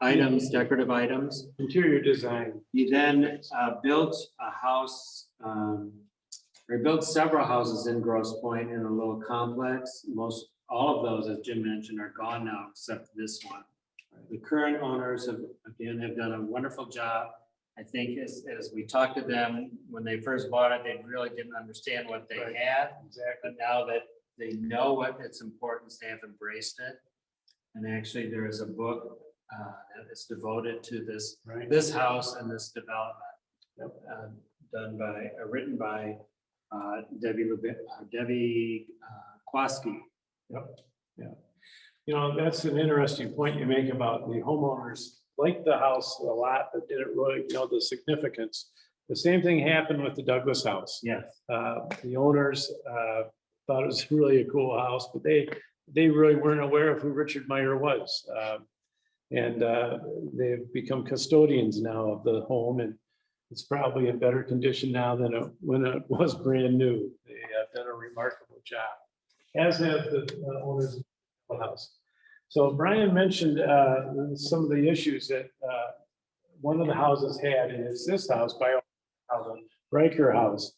items, decorative items. Interior design. He then built a house, or built several houses in Grosse Pointe in a little complex. All of those, as Jim mentioned, are gone now, except this one. The current owners have done a wonderful job. I think as we talked to them, when they first bought it, they really didn't understand what they had. Exactly. But now that they know what its importance, they have embraced it. And actually, there is a book that is devoted to this house and this development, written by Debbie Kwaski. Yep. Yeah. That's an interesting point you make about the homeowners liked the house a lot, but didn't really know the significance The same thing happened with the Douglas house. Yes. The owners thought it was really a cool house, but they really weren't aware of who Richard Meyer was. And they've become custodians now of the home, and it's probably in better condition now than when it was brand new. They have done a remarkable job, as have the owners of the house. So Brian mentioned some of the issues that one of the houses had, and it's this house by the Riker house.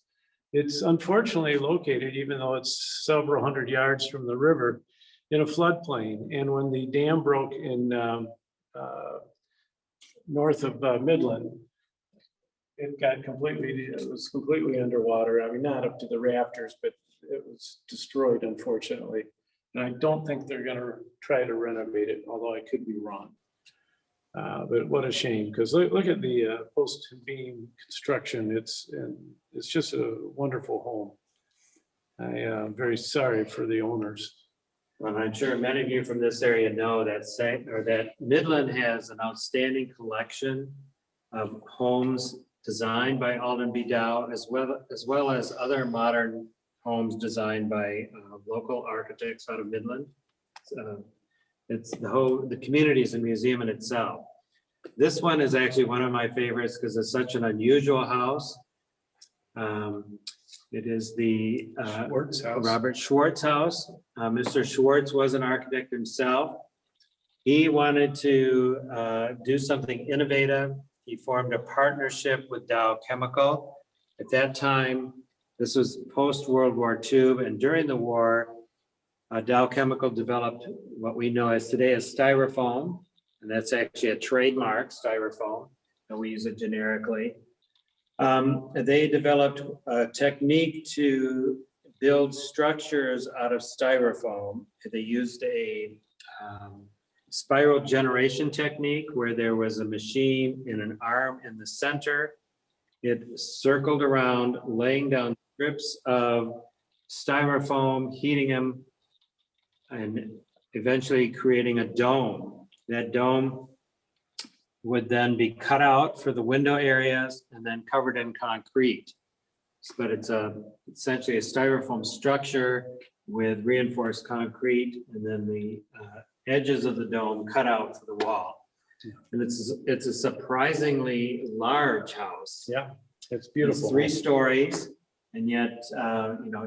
It's unfortunately located, even though it's several hundred yards from the river, in a floodplain. And when the dam broke in north of Midland, it was completely underwater. I mean, not up to the rafters, but it was destroyed, unfortunately. And I don't think they're going to try to renovate it, although I could be wrong. But what a shame, because look at the post beam construction. It's just a wonderful home. I am very sorry for the owners. Well, I'm sure many of you from this area know that Midland has an outstanding collection of homes designed by Alden B. Dow, as well as other modern homes designed by local architects out of Midland. It's the community is a museum in itself. This one is actually one of my favorites because it's such an unusual house. It is the Schwartz house. Robert Schwartz house. Mr. Schwartz was an architect himself. He wanted to do something innovative. He formed a partnership with Dow Chemical. At that time, this was post-World War II, and during the war, Dow Chemical developed what we know as today as styrofoam, and that's actually a trademark, styrofoam, and we use it generically. They developed a technique to build structures out of styrofoam. They used a spiral generation technique where there was a machine in an arm in the center. It circled around, laying down strips of styrofoam, heating them, and eventually creating a dome. That dome would then be cut out for the window areas and then covered in concrete. But it's essentially a styrofoam structure with reinforced concrete, and then the edges of the dome cut out for the wall. And it's a surprisingly large house. Yeah, it's beautiful. It's 3 stories, and yet,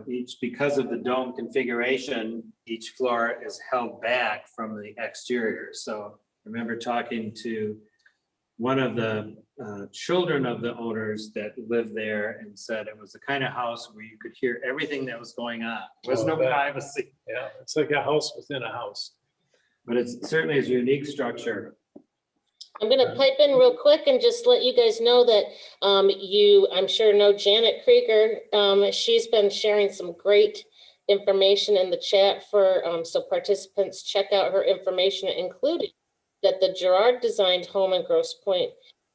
each, because of the dome configuration, each floor is held back from the exterior. So I remember talking to one of the children of the owners that lived there and said it was the kind of house where you could hear everything that was going on. There was no privacy. Yeah, it's like a house within a house. But it's certainly a unique structure. I'm going to pipe in real quick and just let you guys know that I'm sure know Janet Krieger. She's been sharing some great information in the chat so participants check out her information, including that the Gerard designed home in Grosse Pointe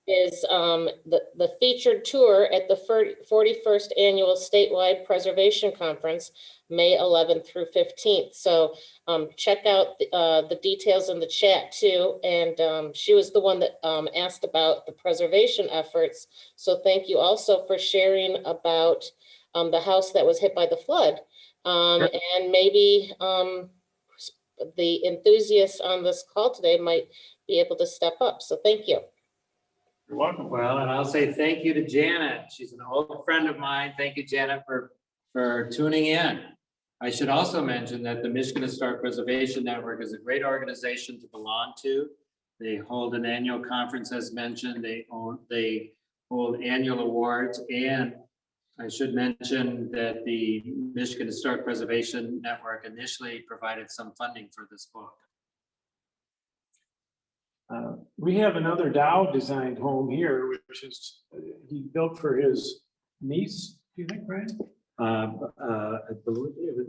is the featured tour at the 41st Annual Statewide Preservation Conference, May 11th through 15th. So check out the details in the chat too. And she was the one that asked about the preservation efforts. So thank you also for sharing about the house that was hit by the flood. And maybe the enthusiasts on this call today might be able to step up. So thank you. You're welcome. Well, and I'll say thank you to Janet. She's an old friend of mine. Thank you, Janet, for tuning in. I should also mention that the Michigan Historic Preservation Network is a great organization to belong to. They hold an annual conference, as mentioned. They hold annual awards, and I should mention that the Michigan Historic Preservation Network initially provided some funding for this book. We have another Dow designed home here, which is he built for his niece. Do you think, Brian?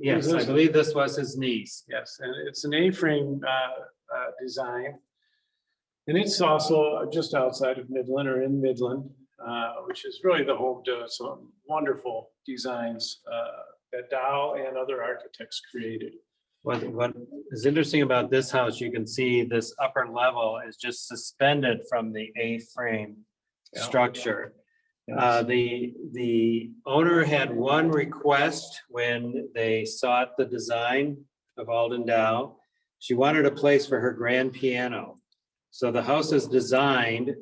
Yes, I believe this was his niece. Yes, and it's an A-frame design, and it's also just outside of Midland or in Midland, which is really the home to some wonderful designs that Dow and other architects created. What is interesting about this house, you can see this upper level is just suspended from the A-frame structure. The owner had one request when they sought the design of Alden Dow. She wanted a place for her grand piano. So the house is designed,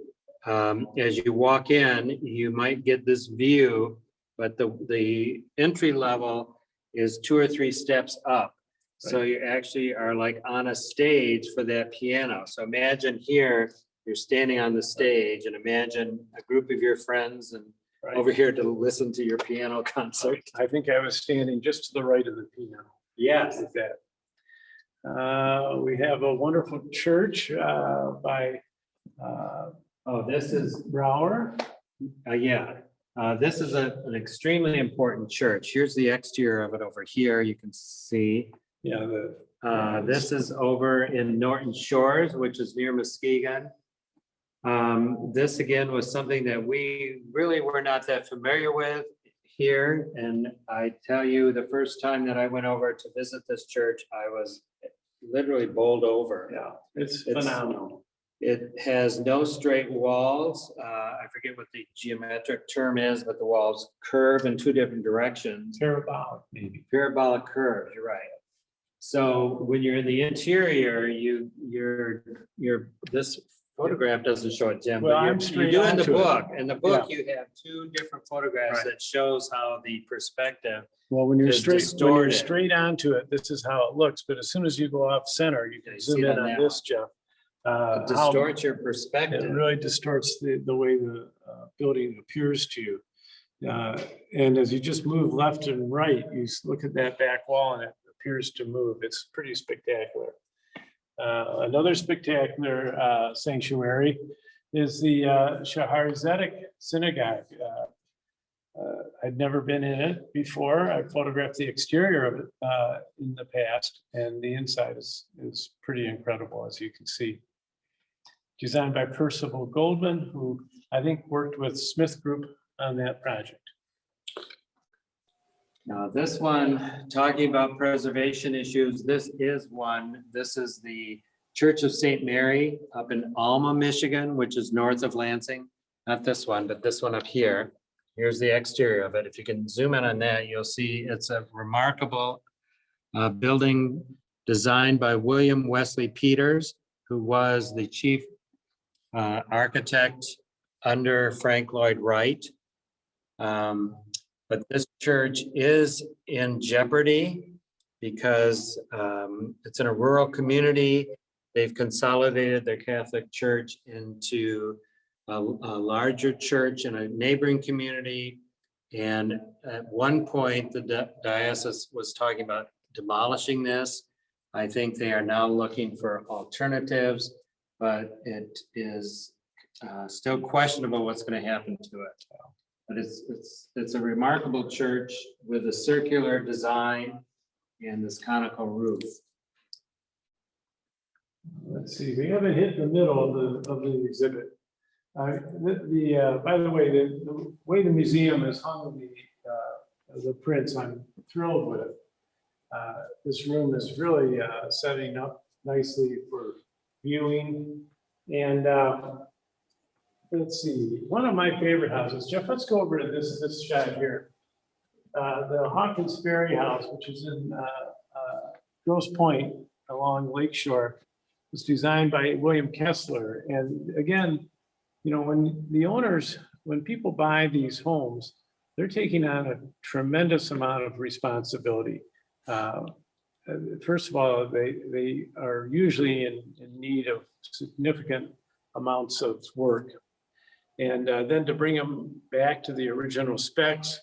as you walk in, you might get this view, but the entry level is 2 or 3 steps up. So you actually are like on a stage for that piano. So imagine here, you're standing on the stage, and imagine a group of your friends and over here to listen to your piano concert. I think I was standing just to the right of the piano. Yes. Like that. We have a wonderful church by This is, Brower. this is an extremely important church. Here's the exterior of it over here. You can see. Yeah, This is over in Norton Shores, which is near Muskegon. This again was something that we really were not that familiar with here. And I tell you, the first time that I went over to visit this church, I was literally bowled over. yeah, it's phenomenal. It has no straight walls. I forget what the geometric term is, but the walls curve in 2 different directions. Parabolic, maybe. Parabolic curve, you're right. So when you're in the interior, this photograph doesn't show it, Jim, Well, but I'm you straight do in the onto it. book. In the book, you have 2 different photographs Right. that shows how the perspective. Well, when you're It's straight distorted. onto it, this is how it looks. But as soon as you go off center, you Yeah, can you zoom see in that on now. this, Jeff. It How distorts your it perspective. really distorts the way the building appears to you. And as you just move left and right, look at that back wall and it appears to move. It's pretty spectacular. Another spectacular sanctuary is the Shaharis Synagogue. I'd never been in it before. I photographed the exterior of it in the past, and the inside is pretty incredible, as you can see. Designed by Percival Goldman, who I think worked with Smith Group on that project. Now, this one, talking about preservation issues, this is one. This is the Church of St. Mary up in Alma, Michigan, which is north of Lansing. Not this one, but this one up here. Here's the exterior of it. If you can zoom in on that, you'll see it's a remarkable building designed by William Wesley Peters, who was the chief architect under Frank Lloyd Wright. But this church is in jeopardy because it's in a rural community. They've consolidated their Catholic church into a larger church in a neighboring community. And at one point, the diocese was talking about demolishing this. I think they are now looking for alternatives, but it is still questionable what's going to happen to it. But it's a remarkable church with a circular design and this conical roof. Let's see, we haven't hit the middle of the exhibit. By the way the museum has hung the prints, I'm thrilled with. This room is really setting up nicely for viewing. And let's see, one of my favorite houses, Jeff, let's go over to this shot here. The Hawkins Ferry House, which is in Grosse Pointe along Lakeshore, was designed by William Kessler. And again, you know, when people buy these homes, they're taking on a tremendous amount of responsibility. First of all, they are usually in need of significant amounts of work. And then to bring them back to the original specs,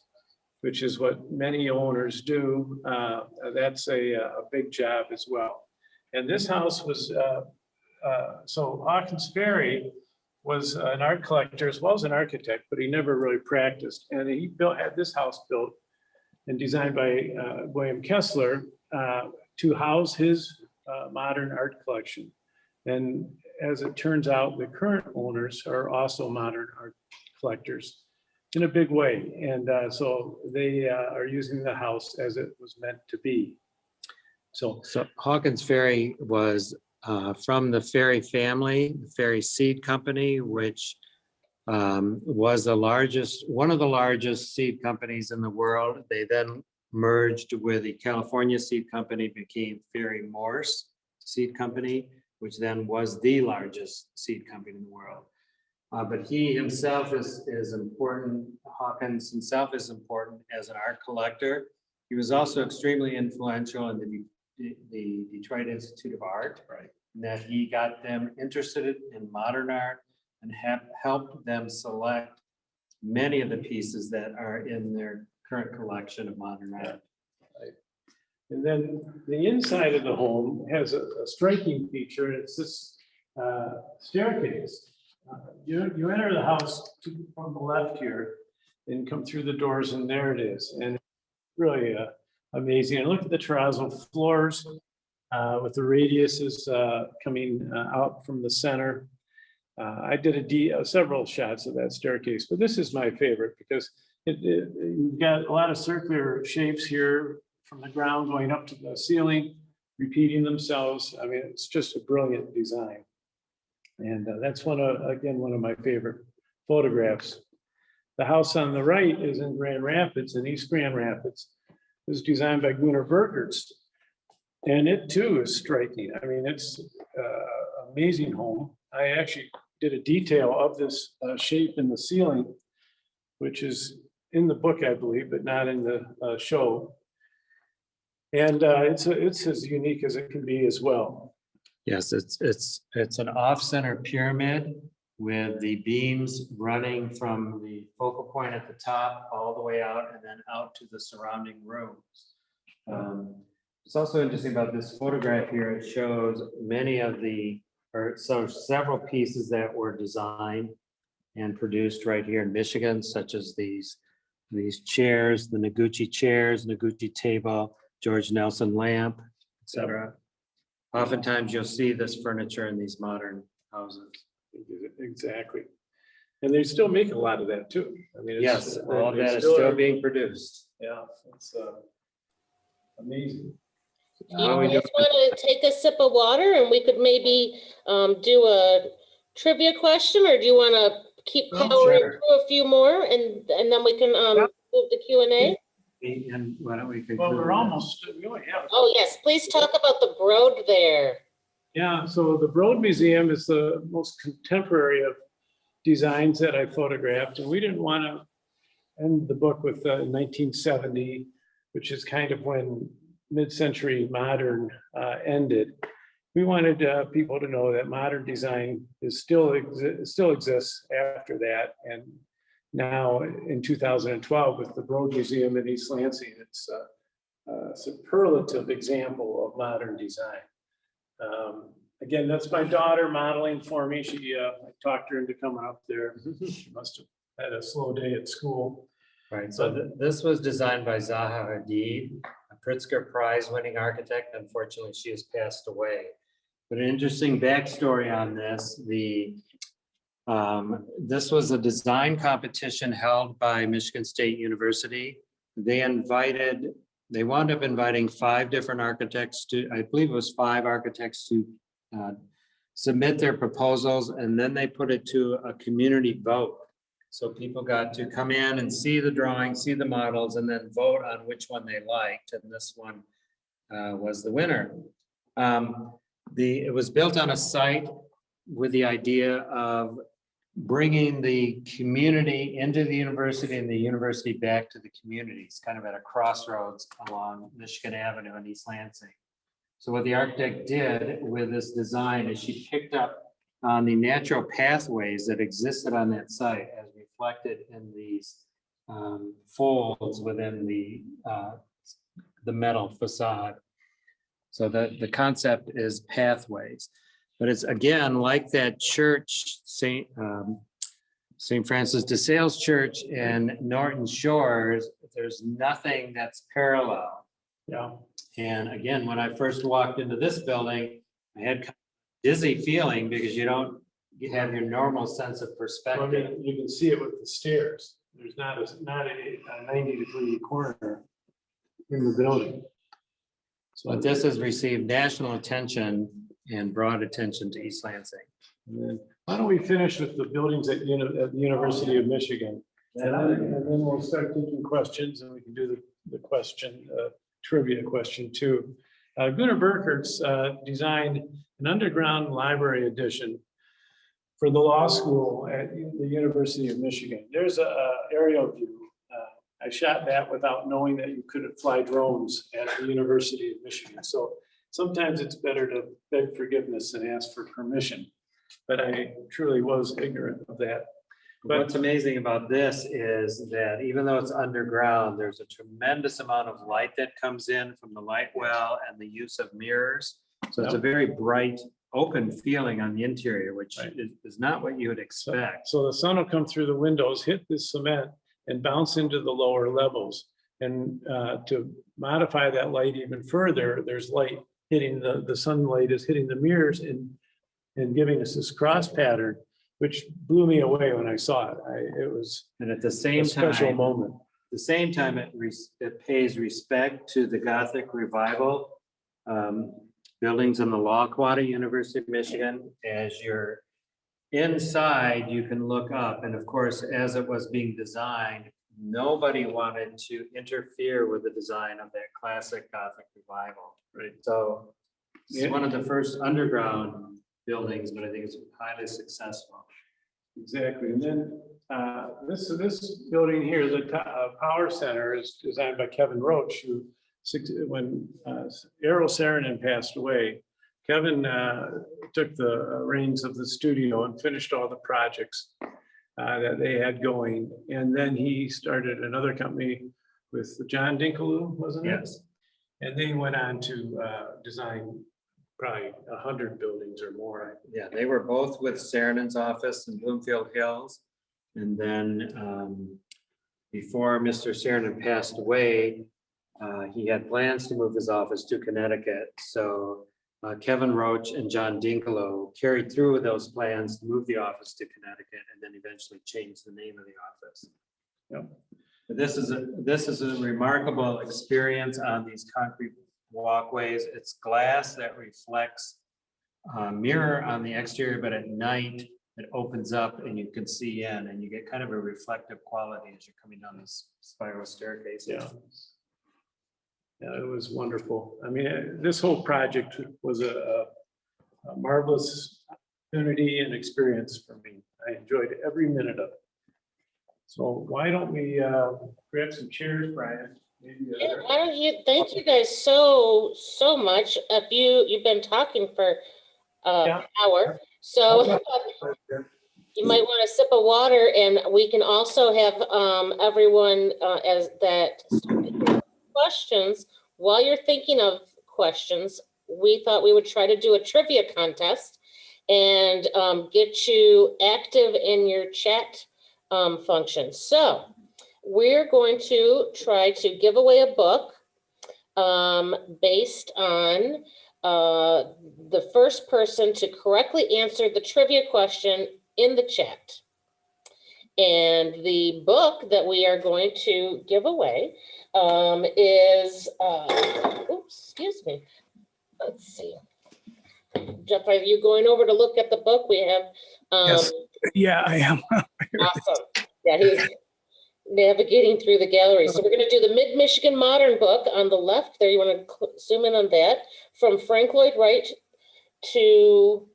which is what many owners do, that's a big job as well. And this house was, so Hawkins Ferry was an art collector as well as an architect, but he never really practiced. And he had this house built and designed by William Kessler to house his modern art collection. And as it turns out, the current owners are also modern art collectors in a big way. And so they are using the house as it was meant to be. So Hawkins Ferry was from the Ferry family, the Ferry Seed Company, which was one of the largest seed companies in the world. They then merged with the California Seed Company, became Ferry Morse Seed Company, which then was the largest seed company in the world. But he himself is important. Hawkins himself is important as an art collector. He was also extremely influential in the Detroit Institute of Art, right? And that he got them interested in modern art and helped them select many of the pieces that are in their current collection of modern art. Right. And then the inside of the home has a striking feature. It's this staircase. You enter the house from the left here and come through the doors, and there it is. And really amazing. And look at the terrazzo floors with the radiuses coming out from the center. I did several shots of that staircase, but this is my favorite because you've got a lot of circular shapes here from the ground going up to the ceiling, repeating themselves. I mean, it's just a brilliant design. And that's one of my favorite photographs. The house on the right is in Grand Rapids, in East Grand Rapids. It was designed by Gunnar Bergertz. And it too is striking. I mean, it's an amazing home. I actually did a detail of this shape in the ceiling, which is in the book, I believe, but not in the show. And it's as unique as it can be as well. Yes, it's an off-center pyramid with the beams running from the focal point at the top all the way out and then out to the surrounding rooms. It's also interesting about this photograph here. It shows several pieces that were designed and produced right here in Michigan, such as these chairs, the Noguchi chairs, Noguchi table, George Nelson lamp, etc. Oftentimes you'll see this furniture in these modern houses. Exactly. And they still make a lot of that too. I mean, yes, all of that is still being produced. Yeah, it's amazing. Do you guys want to take a sip of water and we could maybe do a trivia question, or do you want to keep powering through a few more and then we can move to Q&A? And why don't we conclude? Well, we only have. Oh, yes, please talk about the Broad there. Yeah, so the Broad Museum is the most contemporary of designs that I photographed, and we didn't want to end the book with 1970, which is kind of when mid-century modern ended. We wanted people to know that modern design still exists after that, and now in 2012 with the Broad Museum in East Lansing, it's a superlative example of modern design. Again, that's my daughter modeling for me. I talked her into coming up there. She must have had a slow day at school. Right, so this was designed by Zaha Hadid, a Pritzker Prize winning architect. Unfortunately, she has passed away. But an interesting backstory on this, this was a design competition held by Michigan State University. They wound up inviting 5 different architects I believe it was 5 architects to submit their proposals, and then they put it to a community vote. So people got to come in and see the drawings, see the models, and then vote on which one they liked. And this one was the winner. It was built on a site with the idea of bringing the community into the university and the university back to the community. It's kind of at a crossroads along Michigan Avenue in East Lansing. So what the architect did with this design is she picked up on the natural pathways that existed on that site as reflected in these folds within the metal facade. So the concept is pathways, but it's again like that church, St. Francis de Sales Church in Norton Shores. There's nothing that's parallel. Yeah. And again, when I first walked into this building, I had kind of a dizzy feeling because you don't have your normal sense of perspective. I mean, you can see it with the stairs. There's not a 90-degree corner in the building. But this has received national attention and brought attention to East Lansing. And then Why don't we finish with the buildings at the University of Michigan? And then we'll start taking questions, and we can do the question, trivia question too. Gunnar Burkert's designed an underground library addition for the law school at the University of Michigan. There's a aerial view. I shot that without knowing that you couldn't fly drones at the University of Michigan. So sometimes it's better to beg forgiveness than ask for permission. But I truly was ignorant of that. But what's amazing about this is that even though it's underground, there's a tremendous amount of light that comes in from the light well and the use of mirrors. So it's a very bright, open feeling on the interior, which is not what you would expect. So the sun will come through the windows, hit the cement, and bounce into the lower levels. And to modify that light even further, there's light hitting the sunlight is hitting the mirrors and giving us this cross pattern, which blew me away when I saw it. It was And at the same a special time, moment. it pays respect to the Gothic revival buildings in the Law Quad, University of Michigan. As you're inside, you can look up. And of course, as it was being designed, nobody wanted to interfere with the design of that classic Gothic revival. Right. So it's one of the first underground buildings, but I think it's highly successful. Exactly. And then this building here, the Power Center, is designed by Kevin Roach, who when Elio Cernan passed away, Kevin took the reins of the studio and finished all the projects that they had going. And then he started another company with John Dinkeloo, wasn't it? Yes. And they went on to design probably 100 buildings or more. Yeah, they were both with Cernan's office in Bloomfield Hills. And then before Mr. Cernan passed away, he had plans to move his office to Connecticut. So Kevin Roach and John Dinkeloo carried through with those plans to move the office to Connecticut and then eventually change the name of the office. Yep. But this is a remarkable experience on these concrete walkways. It's glass that reflects mirror on the exterior, but at night it opens up and you can see in, and you get kind of a reflective quality as you're coming down this spiral staircase. Yeah. Yeah, it was wonderful. I mean, this whole project was a marvelous opportunity and experience for me. I enjoyed every minute of it. So why don't we grab some chairs, Brian? Maybe, Yeah, why don't you, thank you guys so much. You've been talking for an hour, so you might want a sip of water, and we can also have everyone as that questions. While you're thinking of questions, we thought we would try to do a trivia contest and get you active in your chat function. So we're going to try to give away a book based on the first person to correctly answer the trivia question in the chat. And the book that we are going to give away is, oops, excuse me. Let's see. Jeff, are you going over to look at the book? We have. Yes. Yeah, I am. Awesome. Yeah, he's navigating through the gallery. So we're going to do the Mid-Michigan Modern book on the left there. You want to zoom in on that. From Frank Lloyd Wright to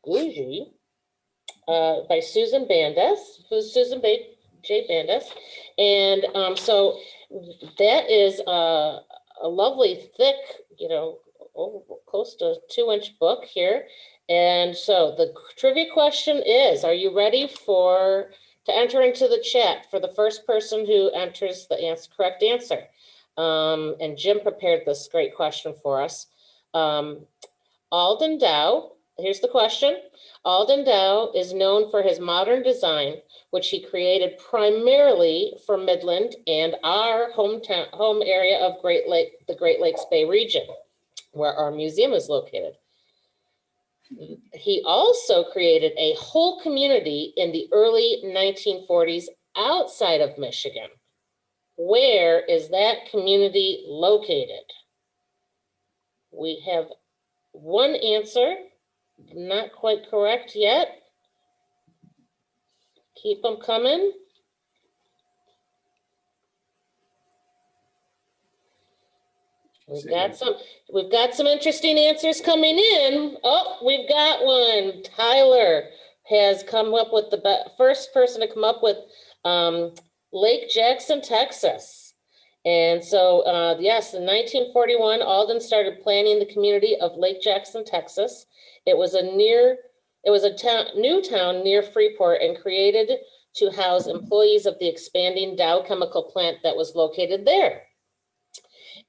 Gougy by Susan Bandes, who's Susan J. Bandes. And so that is a lovely thick, close to 2-inch book here. And so the trivia question is, are you ready to enter into the chat for the first person who enters the correct answer? And Jim prepared this great question for us. Alden Dow, here's the question. Alden Dow is known for his modern design, which he created primarily for Midland and our home area of the Great Lakes Bay region, where our museum is located. He also created a whole community in the early 1940s outside of Michigan. Where is that community located? We have one answer not quite correct yet. Keep them coming. We've got some interesting answers coming in. Oh, we've got one. Tyler has come up with the first person to come up with Lake Jackson, Texas. And so, yes, in 1941, Alden started planning the community of Lake Jackson, Texas. It was a new town near Freeport and created to house employees of the expanding Dow chemical plant that was located there.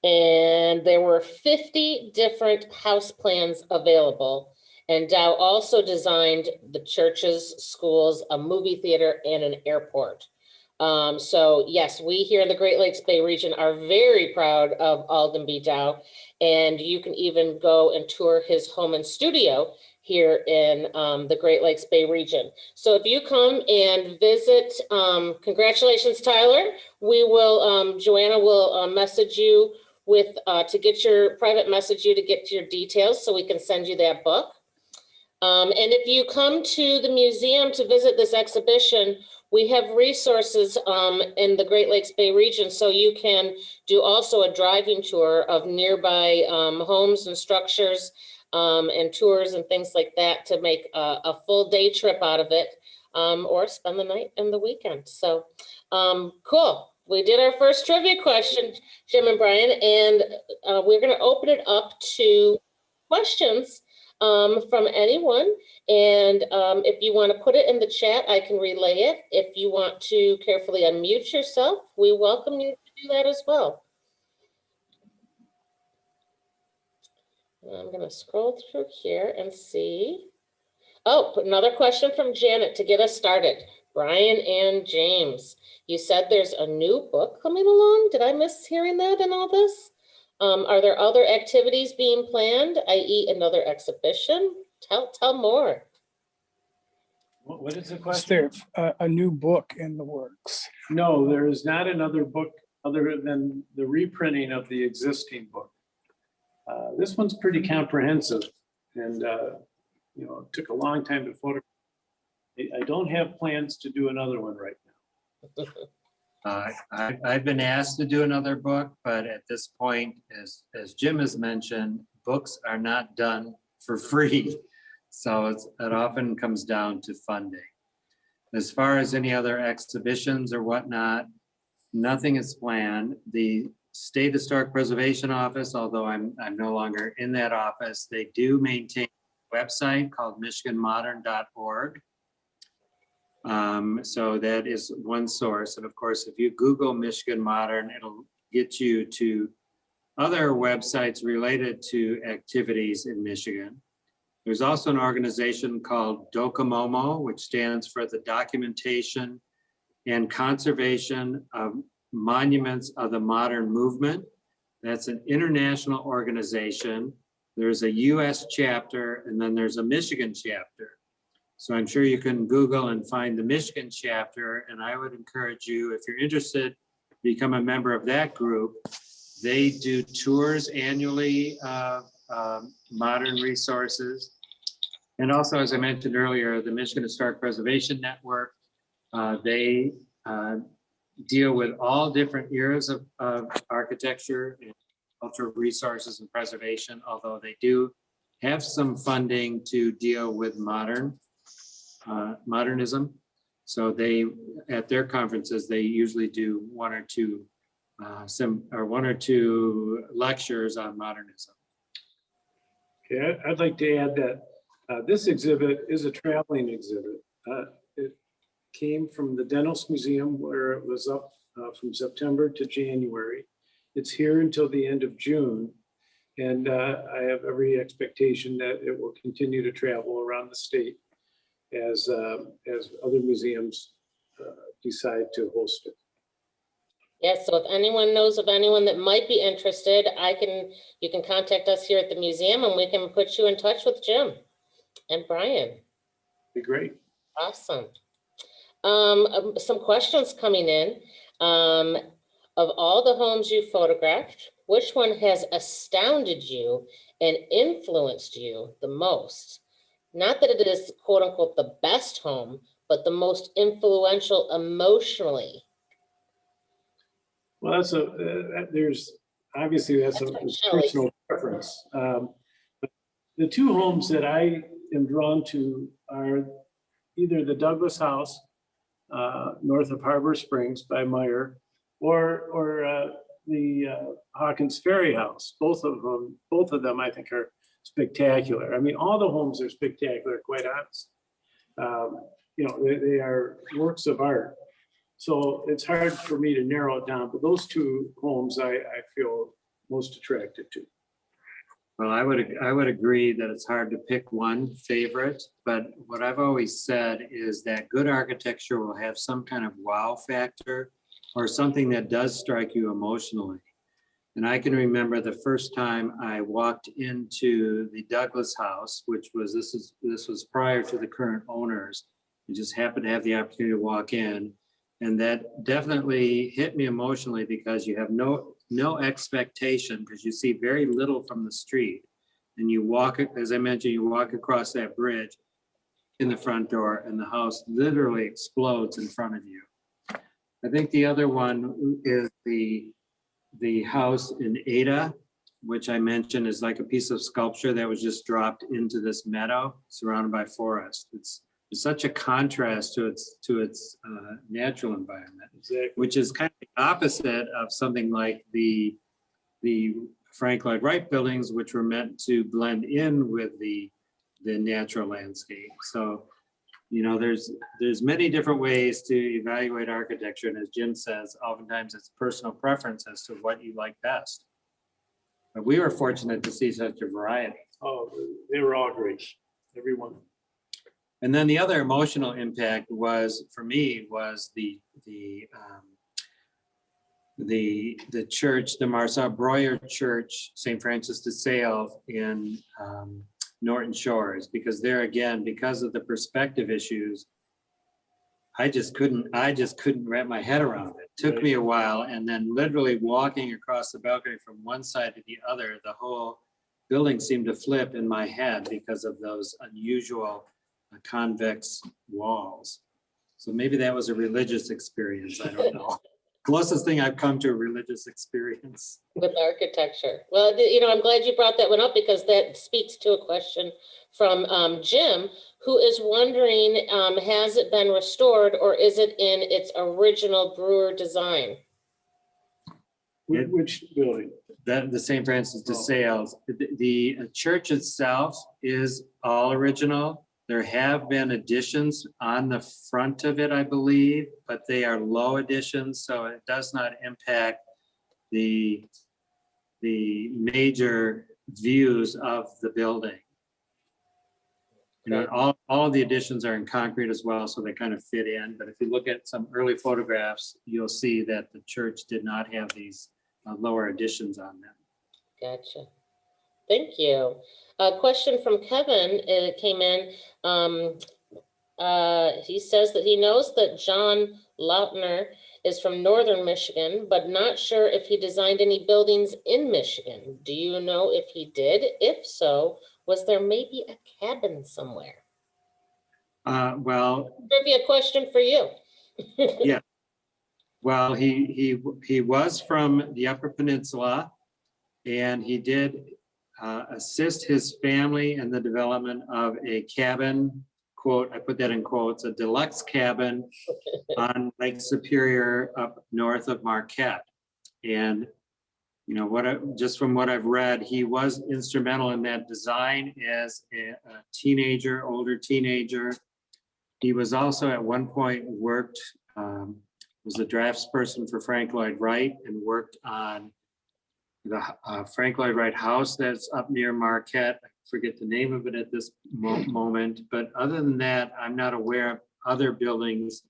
And there were 50 different house plans available. And Dow also designed the churches, schools, a movie theater, and an airport. So yes, we here in the Great Lakes Bay region are very proud of Alden B. Dow. And you can even go and tour his home and studio here in the Great Lakes Bay region. So if you come and visit, congratulations, Tyler. We will, Joanna will message you with message you to get your details so we can send you that book. And if you come to the museum to visit this exhibition, we have resources in the Great Lakes Bay region, so you can do also a driving tour of nearby homes and structures and tours and things like that to make a full day trip out of it, or spend the night and the weekend. So cool. We did our first trivia question, Jim and Brian, and we're going to open it up to questions from anyone. And if you want to put it in the chat, I can relay it. If you want to carefully unmute yourself, we welcome you to do that as well. I'm going to scroll through here and see. Oh, another question from Janet to get us started. Brian and James, you said there's a new book coming along. Did I miss hearing that in all this? Are there other activities being planned, i.e. another exhibition? Tell more. What is the question? Is there a new book in the works? No, there is not another book other than the reprinting of the existing book. This one's pretty comprehensive, and it took a long time to photograph. I don't have plans to do another one right now. I've been asked to do another book, but at this point, as Jim has mentioned, books are not done for free. So it often comes down to funding. As far as any other exhibitions or whatnot, nothing is planned. The State Historic Preservation Office, although I'm no longer in that office, they do maintain a website called michiganmodern.org. So that is one source. And of course, if you Google Michigan Modern, it'll get you to other websites related to activities in Michigan. There's also an organization called DOCOMOMO, which stands for the Documentation and Conservation of Monuments of the Modern Movement. That's an international organization. There's a US chapter, and then there's a Michigan chapter. So I'm sure you can Google and find the Michigan chapter, and I would encourage you, if you're interested, become a member of that group. They do tours annually of modern resources. And also, as I mentioned earlier, the Michigan Historic Preservation Network, they deal with all different eras of architecture and cultural resources and preservation, although they do have some funding to deal with modernism. So they, at their conferences, they usually do one or two lectures on modernism. Okay, I'd like to add that this exhibit is a traveling exhibit. It came from the Dennis Museum, where it was up from September to January. It's here until the end of June. And I have every expectation that it will continue to travel around the state as other museums decide to host it. Yes, so if anyone knows of anyone that might be interested, you can contact us here at the museum and we can put you in touch with Jim and Brian. Be great. Awesome. Some questions coming in. Of all the homes you photographed, which one has astounded you and influenced you the most? not that it is quote unquote the best home, but the most influential emotionally? Well, there's, obviously that's a That's what Shelley- personal preference. The two homes that I am drawn to are either the Douglas House, north of Harbor Springs by Meyer, or the Hawkins Ferry House. Both of them I think are spectacular. I mean, all the homes are spectacular, quite honest. You know, they are works of art. So it's hard for me to narrow it down, but those two homes I feel most attracted to. Well, I would agree that it's hard to pick one favorite, but what I've always said is that good architecture will have some kind of wow factor or something that does strike you emotionally. And I can remember the first time I walked into the Douglas House, which was, this was prior to the current owners. I just happened to have the opportunity to walk in. And that definitely hit me emotionally because you have no expectation, because you see very little from the street. And you walk, as I mentioned, you walk across that bridge in the front door and the house literally explodes in front of you. I think the other one is the house in Ada, which I mentioned is like a piece of sculpture that was just dropped into this meadow surrounded by forest. It's such a contrast to its natural environment, Exactly. which is kind of the opposite of something like the Frank Lloyd Wright buildings, which were meant to blend in with the natural landscape. So, you know, there's many different ways to evaluate architecture, and as Jim says, oftentimes it's personal preference as to what you like best. But we were fortunate to see such a variety. Oh, they were all great, everyone. And then the other emotional impact was, for me, was the church, the Marcel Breuer Church, St. Francis de Sales in Norton Shores, because there again, because of the perspective issues, I just couldn't wrap my head around it. Took me a while, and then literally walking across the balcony from one side to the other, the whole building seemed to flip in my head because of those unusual convex walls. So maybe that was a religious experience. I don't know. Closest thing I've come to a religious experience. With architecture. Well, you know, I'm glad you brought that one up because that speaks to a question from Jim, who is wondering, has it been restored or is it in its original Brewer design? Which building? The St. Francis de Sales. The church itself is all original. There have been additions on the front of it, I believe, but they are low additions, so it does not impact the major views of the building. You know, all of the additions are in concrete as well, so they kind of fit in. But if you look at some early photographs, you'll see that the church did not have these lower additions on them. Gotcha. Thank you. A question from Kevin came in. He says that he knows that John Lautner is from Northern Michigan, but not sure if he designed any buildings in Michigan. Do you know if he did? If so, was there maybe a cabin somewhere? Well, Trivia question for you. yeah. Well, he was from the Upper Peninsula, and he did assist his family in the development of a cabin, quote, I put that in quotes, a deluxe cabin on Lake Superior up north of Marquette. And, you know, just from what I've read, he was instrumental in that design as a teenager, older teenager. He was also at one point was a draftsperson for Frank Lloyd Wright and worked on the Frank Lloyd Wright house that's up near Marquette. I forget the name of it at this moment, but other than that, I'm not aware of other buildings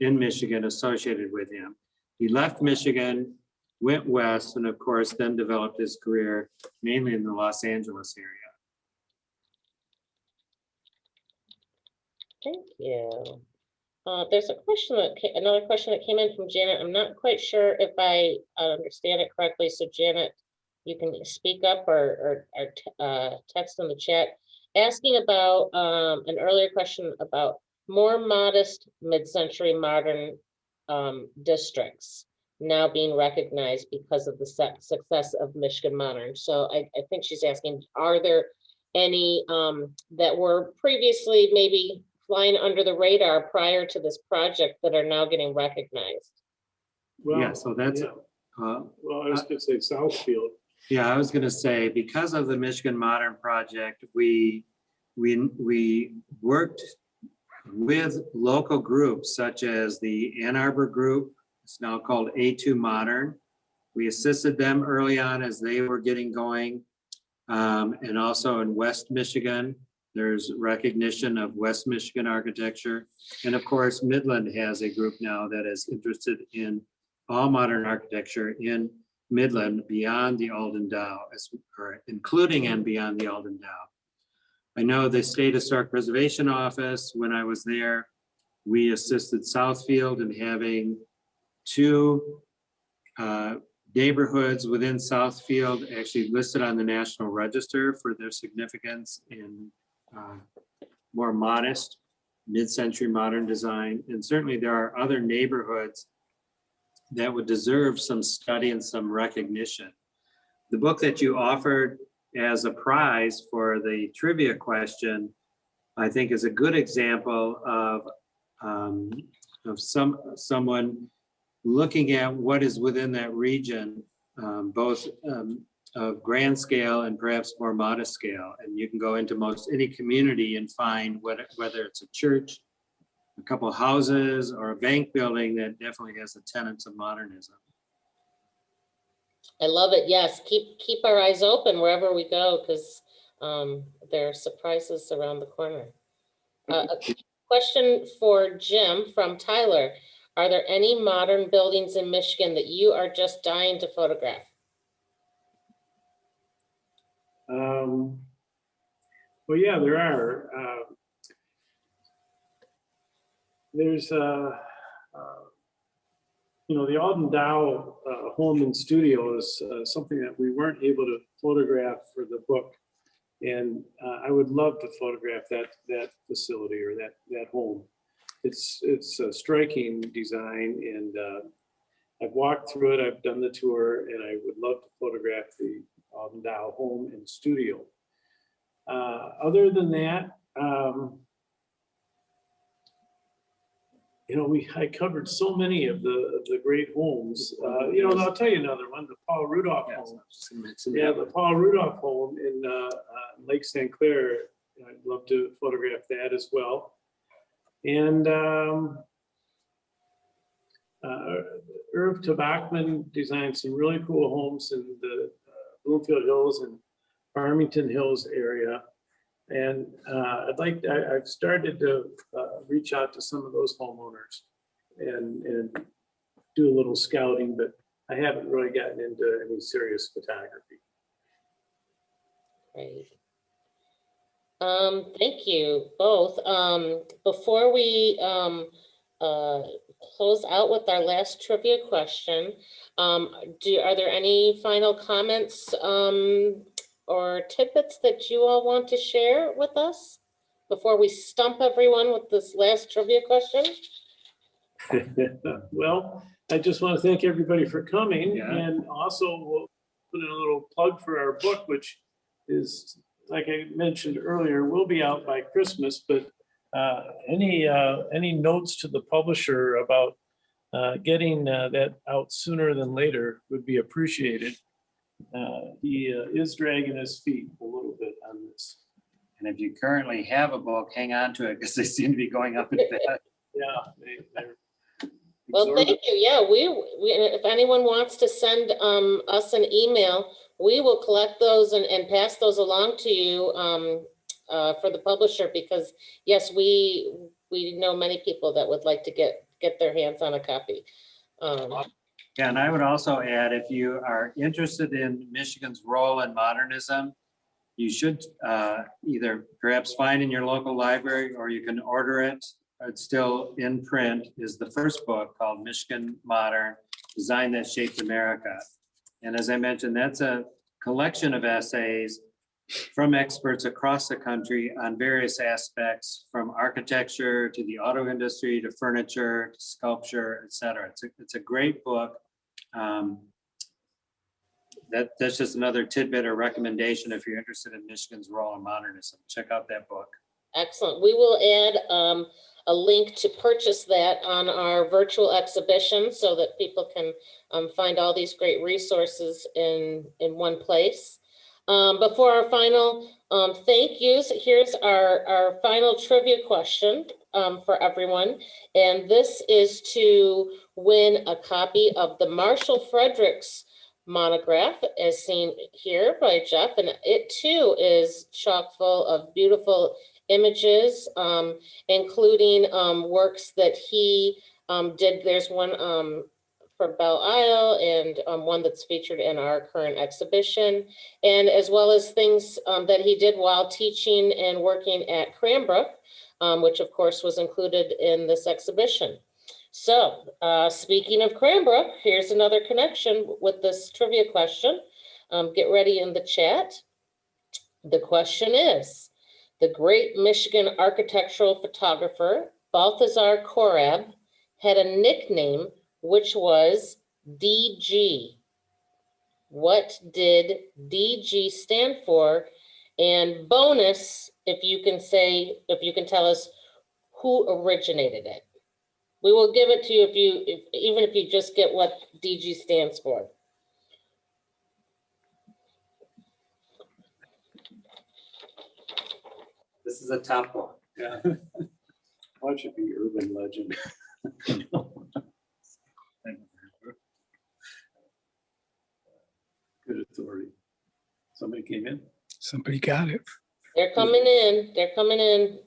in Michigan associated with him. He left Michigan, went west, and of course, then developed his career mainly in the Los Angeles area. Thank you. There's another question that came in from Janet. I'm not quite sure if I understand it correctly. So Janet, you can speak up or text in the chat. asking about an earlier question about more modest mid-century modern districts now being recognized because of the success of Michigan Modern. So I think she's asking, are there any that were previously maybe flying under the radar prior to this project that are now getting recognized? Yeah, so that's, yeah. Well, I was gonna say Southfield. yeah, I was gonna say, because of the Michigan Modern Project, we worked with local groups such as the Ann Arbor group. It's now called A2 Modern. We assisted them early on as they were getting going. And also in West Michigan, there's recognition of West Michigan architecture. And of course, Midland has a group now that is interested in all modern architecture in Midland beyond the Alden Dow, or including and beyond the Alden Dow. I know the State Historic Preservation Office, when I was there, we assisted Southfield in having two neighborhoods within Southfield actually listed on the National Register for their significance in more modest mid-century modern design. And certainly there are other neighborhoods that would deserve some study and some recognition. The book that you offered as a prize for the trivia question, I think is a good example of someone looking at what is within that region, both of grand scale and perhaps more modest scale. And you can go into most any community and find whether it's a church, a couple of houses, or a bank building that definitely has the tenets of modernism. I love it. Yes, keep our eyes open wherever we go, because there are surprises around the corner. A question for Jim from Tyler. Are there any modern buildings in Michigan that you are just dying to photograph? Well, yeah, there are. There's the Alden Dow home and studio is something that we weren't able to photograph for the book. And I would love to photograph that facility or that home. It's a striking design, and I've walked through it, I've done the tour, and I would love to photograph the Alden Dow home and studio. Other than that, I covered so many of the great homes. I'll tell you another one, the Paul Rudolph home. Yeah, the Paul Rudolph home in Lake St. Clair. I'd love to photograph that as well. And Irv Tabachman designed some really cool homes in the Bloomfield Hills and Farmington Hills area. And I've started to reach out to some of those homeowners and do a little scouting, but I haven't really gotten into any serious photography. Great. Thank you both. Before we close out with our last trivia question, are there any final comments or tidbits that you all want to share with us before we stump everyone with this last trivia question? Well, I just want to thank everybody for coming. Yeah. And also we'll put in a little plug for our book, which is, like I mentioned earlier, will be out by Christmas, but any notes to the publisher about getting that out sooner than later would be appreciated. He is dragging his feet a little bit on this. And if you currently have a book, hang on to it, because they seem to be going up in value. Yeah, they're Well, thank you. Yeah, we if anyone wants to send us an email, we will collect those and pass those along to you for the publisher, because yes, we know many people that would like to get their hands on a copy. Yeah, and I would also add, if you are interested in Michigan's role in modernism, you should either perhaps find in your local library, or you can order it. It's still in print, is the first book called Michigan Modern, Design That Shaped America. And as I mentioned, that's a collection of essays from experts across the country on various aspects, from architecture to the auto industry to furniture to sculpture, et cetera. It's a great book. That's just another tidbit or recommendation if you're interested in Michigan's role in modernism. Check out that book. Excellent. We will add a link to purchase that on our virtual exhibition so that people can find all these great resources in one place. Before our final thank yous, here's our final trivia question for everyone. And this is to win a copy of the Marshall Fredericks monograph as seen here by Jeff. And it too is chock full of beautiful images, including works that he did. There's one for Belle Isle and one that's featured in our current exhibition, and as well as things that he did while teaching and working at Cranbrook, which of course was included in this exhibition. So speaking of Cranbrook, here's another connection with this trivia question. Get ready in the chat. The question is, the great Michigan architectural photographer, Balthazar Korab, had a nickname which was DG. What did DG stand for? And bonus, if you can tell us who originated it. We will give it to you even if you just get what DG stands for. This is a tough one. Yeah. Well, it should be urban legend. Good authority. Somebody came in? Somebody got it. They're coming in. They're coming in.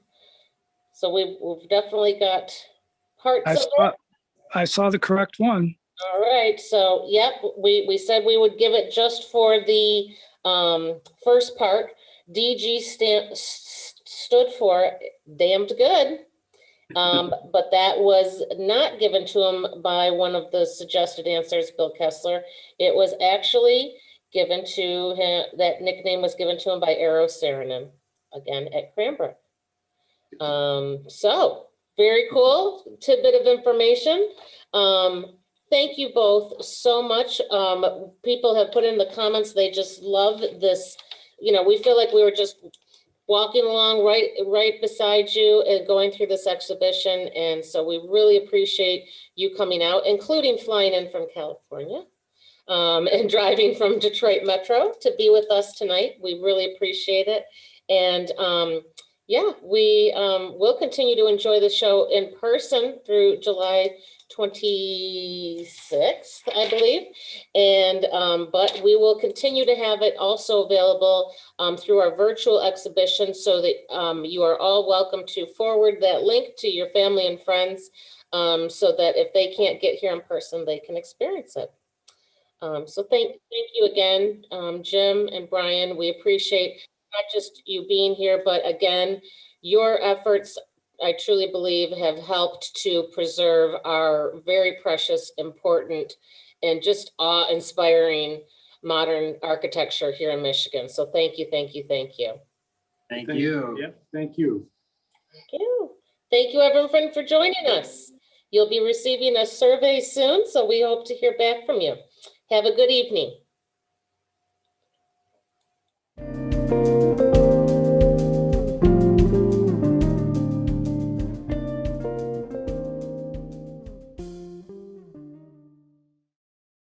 So we've definitely got parts of it. I saw the correct one. All right. So, yep, we said we would give it just for the first part. DG stood for damned good. But that was not given to him by one of the suggested answers, Bill Kessler. It was actually given to him, that nickname was given to him by Elio Cernan, again at Cranbrook. So very cool tidbit of information. Thank you both so much. People have put in the comments, they just love this. You know, we feel like we were just walking along right beside you and going through this exhibition. And so we really appreciate you coming out, including flying in from California and driving from Detroit Metro to be with us tonight. We really appreciate it. And yeah, we will continue to enjoy the show in person through July 26th, I believe. And but we will continue to have it also available through our virtual exhibition, so that you are all welcome to forward that link to your family and friends, so that if they can't get here in person, they can experience it. So thank you again, Jim and Brian. We appreciate not just you being here, but again, your efforts, I truly believe, have helped to preserve our very precious, important, and just awe-inspiring modern architecture here in Michigan. So thank you, thank you, thank you. Thank you. Yep, thank you. Thank you. Thank you, everyone, for joining us. You'll be receiving a survey soon, so we hope to hear back from you. Have a good evening.